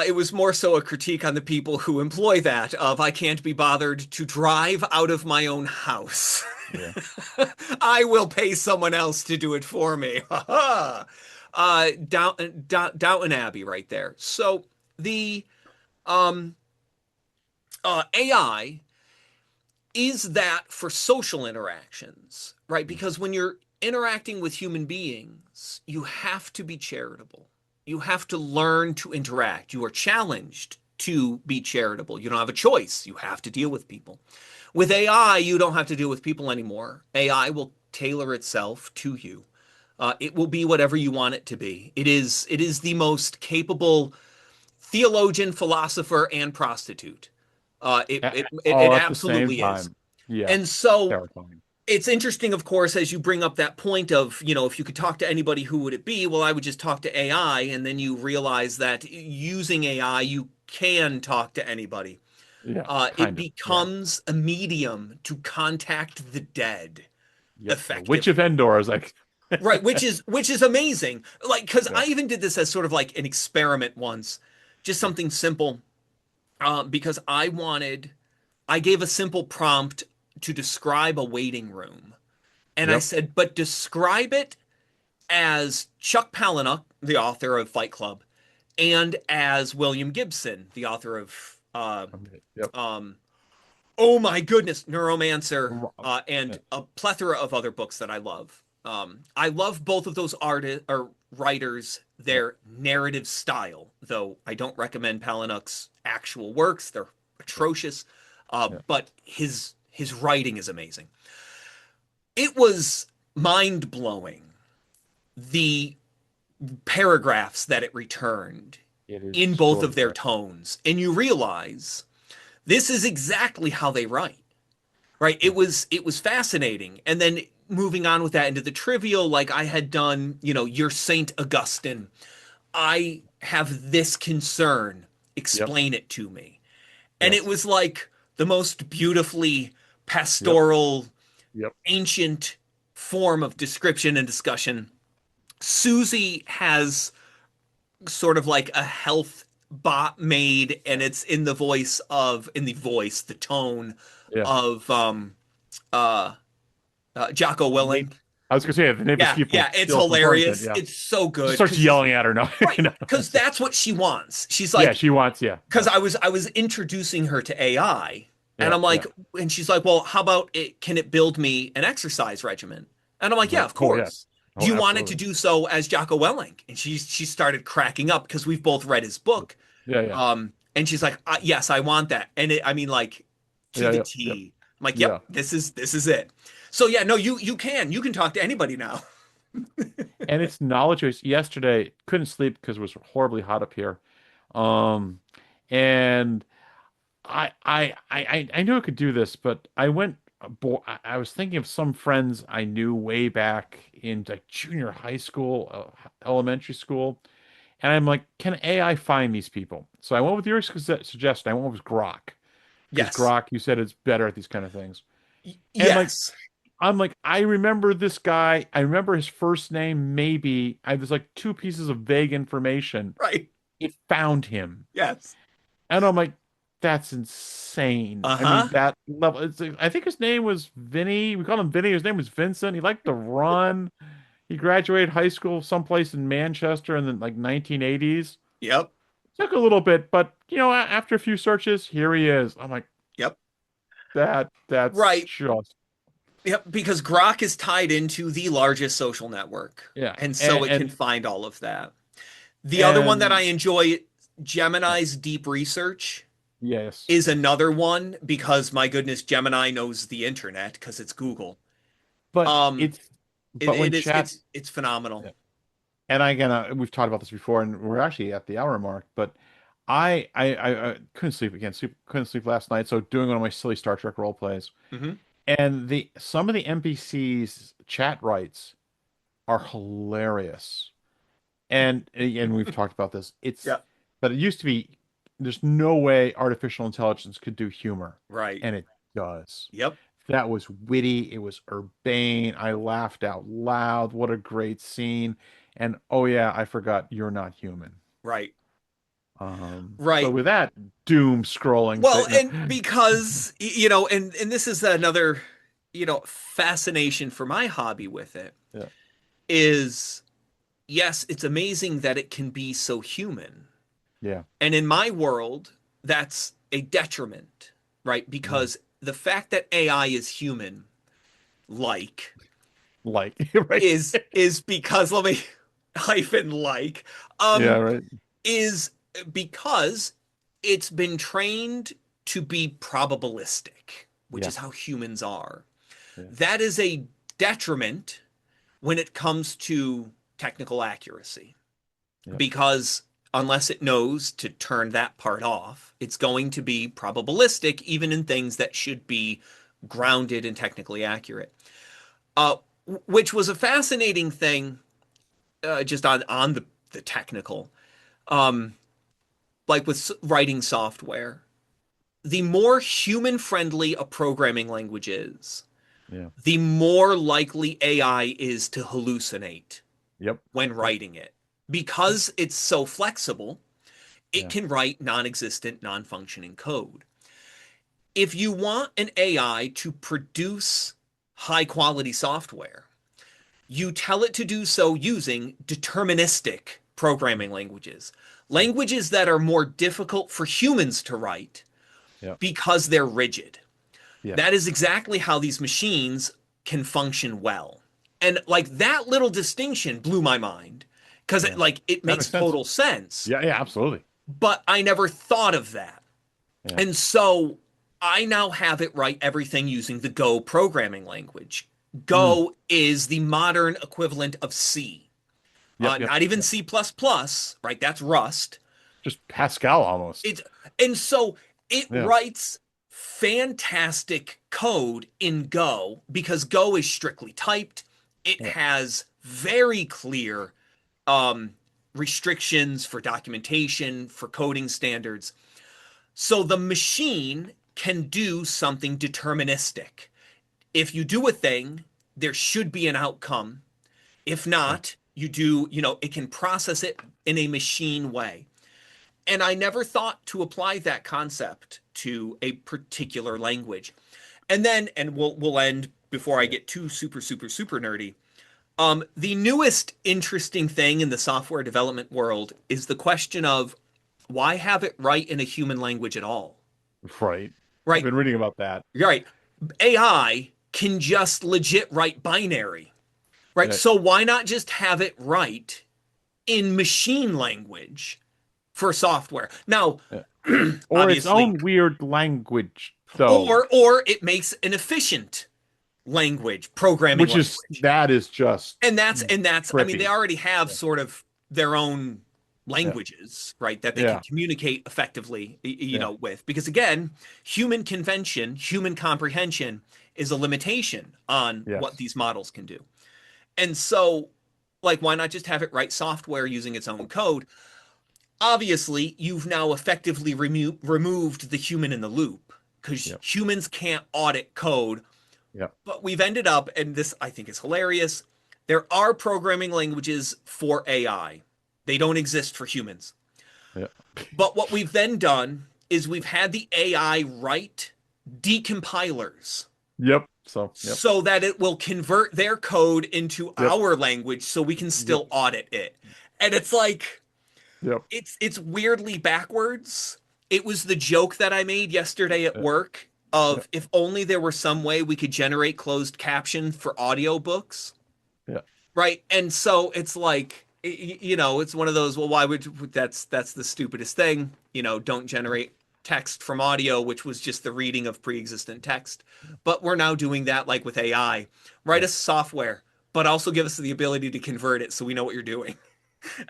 it was more so a critique on the people who employ that of I can't be bothered to drive out of my own house. Yeah. I will pay someone else to do it for me. Downton Abbey right there. So the um, AI is that for social interactions, right? Because when you're interacting with human beings, you have to be charitable. You have to learn to interact. You are challenged to be charitable. You don't have a choice. You have to deal with people. With AI, you don't have to deal with people anymore. AI will tailor itself to you. It will be whatever you want it to be. It is the most capable theologian, philosopher, and prostitute. It All at the same absolutely is. time. Yeah. And so Terrifying. it's interesting, of course, as you bring up that point of, if you could talk to anybody, who would it be? Well, I would just talk to AI. And then you realize that using AI, you can talk to anybody. Yeah. It Kind of. Yeah. becomes a medium to contact the dead Yep. The Witch of effectively. Endor is like, Right, which is amazing. Like, because yeah. I even did this as sort of like an experiment once, just something simple, because I gave a simple prompt to describe a waiting room. And I Yep. said, but describe it as Chuck Palahniuk, the author of Fight Club, and as William Gibson, the author of, Yep. um, oh my goodness, Neuromancer, Yeah. and a plethora of other books that I love. I love both of those artists or writers, Yep. their narrative style, though I don't recommend Palahniuk's actual works. They're Yep. atrocious. Yep. But his writing is amazing. It was mind blowing, the paragraphs that it returned It is in both of their extraordinary. tones, and you realize this is exactly how they write. Right? Yeah. It was fascinating, and then moving on with that into the trivial, like I had done, your Saint Augustine. I have this concern. Yep. Explain it to me. And it Yes. was like the most beautifully Yep. pastoral, Yep. ancient form of description and discussion. Susie has sort of like a health bot made, and it's the tone Yeah. of uh Jocko Nate. Willing. I was gonna say the nameless Yeah, people yeah, it's steal from Thornton. hilarious. Yeah. It's so Just good starts because yelling at her. No. right, No. because that's what she wants. She's Yeah. like, She wants. Yeah. because Yeah. I was introducing her to AI, and Yeah. I'm like, Yeah. and she's like, well, how about it? Can it build me an exercise regimen? And I'm like, yeah, Right. of Oh yeah. course. Do Oh, you want it to absolutely. do so as Jocko Willink? And she started cracking up because we've both read his book. Yeah. Yeah. And she's like, yes, I want that. And I mean, like to Yeah. the Yep. Yep. T. I'm like, yep, Yeah. this is it. So yeah, no, you can talk to anybody now. And it's knowledge base. Yesterday, couldn't sleep because it was horribly hot up here. Um, and I knew I could do this, but I went. I was thinking of some friends I knew way back in like junior high school, elementary school, and I'm like, can AI find these people? So I went with your suggestion. I went with Grok because Yes. Grok, you said it's better at these kind of things. And like, Yes. I'm like, I remember this guy. I remember his first name, maybe. I was like two pieces of vague information. Right. It found him. Yes. And I'm like, that's insane. I mean, Uh-huh. that level. I think his name was Vinny. We called him Vinny. His name was Vincent. He liked to run. He graduated high school someplace in Manchester in the like 1980s. Yep. Took a little bit, but after a few searches, here he is. I'm like, Yep. that's Right. just Yep. Because Grok is tied into the largest social network. yeah. And so And it can and find all of that. The other one that I and enjoy, yeah, Gemini's deep research, yes, is yes. another one because my goodness, Gemini knows the internet because it's Google. But Um, it's but when it is chat it's phenomenal. yeah. And again, we've talked about this before, and we're actually at the hour mark. But I couldn't sleep again. Couldn't sleep last night. So doing one of my silly Star Trek role plays, Hmm. and the some of the NPCs chat rights are hilarious. And we've talked about this. Yeah. But it used to be there's no way artificial intelligence could do humor, Right. and it does. Yep. That was witty. It was urbane. I laughed out loud. What a great scene. And oh yeah, I forgot you're not human. Right. So Right. with that doom scrolling Well, thing, no. and because and this is another, fascination for my hobby with it Yeah, is yes, it's amazing that it can be so human. yeah, And in my world, that's a detriment, right? yeah. Because the fact that AI is human like Like right. is because let me hyphen like Yeah, um right. is because it's been trained to be probabilistic, which Yeah, is how humans are. yeah, That is a detriment when it comes to technical accuracy yeah, because unless it knows to turn that part off, it's going to be probabilistic even in things that should be grounded and technically accurate. Uh, which was a fascinating thing, just on the technical, um, like with writing software. The more human friendly a programming language is, yeah. the more likely AI is to hallucinate Yep. when Yep. writing it because it's so flexible. It Yeah. can write non-existent, non-functioning code. If you want an AI to produce high quality software, you tell it to do so using deterministic programming languages, Yeah. languages that are more difficult for humans to write Yeah. because they're rigid. Yeah. That is exactly how these machines can function well. And like that little distinction blew my mind because Yeah. it That makes makes sense. total sense, Yeah. Yeah. Absolutely. but I never thought of that. Yeah. And so I now have it write everything using the Go programming language. Mm. Go is the modern equivalent of C. Yep. Yep. Not even Yep. C++, right? That's Rust. Just Pascal almost. It's and so it Yeah. writes fantastic code in Go because Go is strictly typed. It Yeah. has very clear um, restrictions for documentation, for coding standards. So the machine can do something deterministic. If you do a thing, there should be an outcome. If Yeah. not, it can process it in a machine way. And I never thought to apply that concept to a particular language. And then, and we'll end before I Yeah. get too super, super, super nerdy. The newest interesting thing in the software development world is the question of why have it write in a human language at all? Right. I've Right? been reading about that. Right. AI can just legit write binary, right? Yeah. So why not just have it write in machine language for software? Now, Yeah. Or its obviously, own weird language, though, or it makes an efficient language, programming which is language. that is just And that's I mean they trippy. already have Yeah. sort of their own Yeah. languages, right, that they can Yeah. communicate effectively, Yeah. with because again, human convention, human comprehension is a limitation on what Yes. these models can do. And so like why not just have it write software using its own code? Obviously, you've now effectively removed the human in the loop because Yep. humans can't audit code, Yep. but we've ended up, and this I think is hilarious. There are programming languages for AI. They don't exist for humans. Yep. But what we've then done is we've had the AI write decompilers Yep. So, yep, so that it will convert their code into yep, our language so we can yep, still audit it. And it's like yep, it's weirdly backwards. It was the joke that I made yesterday at yep, work of yep, if only there were some way we could generate closed caption for audiobooks, yep, right? And so it's like it's one of those, well, why would that's the stupidest thing, don't generate text from audio, which was just the reading of pre-existent text. But we're now doing that like with AI. Write yep. us software, but also give us the ability to convert it so we know what you're doing.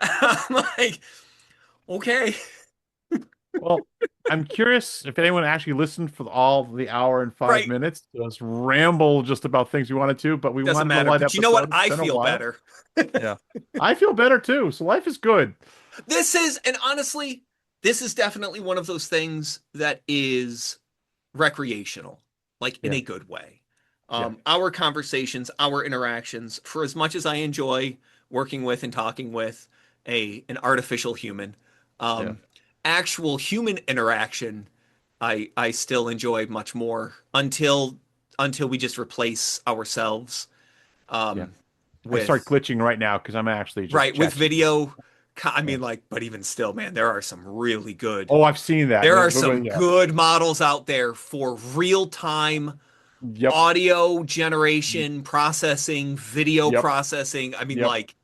I'm like, okay. Well, I'm curious if anyone actually listened for all the hour and five Right. minutes to us ramble just about things we wanted to, but we Doesn't wanted a matter. light But you know what? episode. It's I been a feel while. better. Yeah. I feel better too. So life is good. And honestly, this is definitely one of those things that is recreational, like in Yeah. a good way. Yeah. Our conversations, our interactions, for as much as I enjoy working with and talking with an artificial human, Yeah. um, actual human interaction, I still enjoy much more until we just replace ourselves Yeah. um, I start with glitching right now because I'm actually just right with chat GPT. video. I Yeah. mean, like, but even still, man, there are some really good. Oh, I've seen that. There Yeah. are some Yeah. good models out there for real-time Yep. audio generation, processing, video Yep. processing. I mean, Yep. like,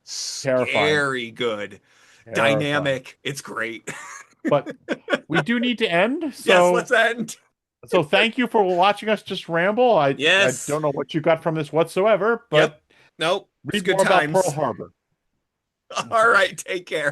Terrifying. scary good, Terrifying. dynamic. It's great. But we do need to end. Yes, let's So end. thank you for watching us just ramble. I Yes. don't know what you got from this whatsoever, Yep. but Nope. It's read good more about Pearl times. Harbor. All right. Take care.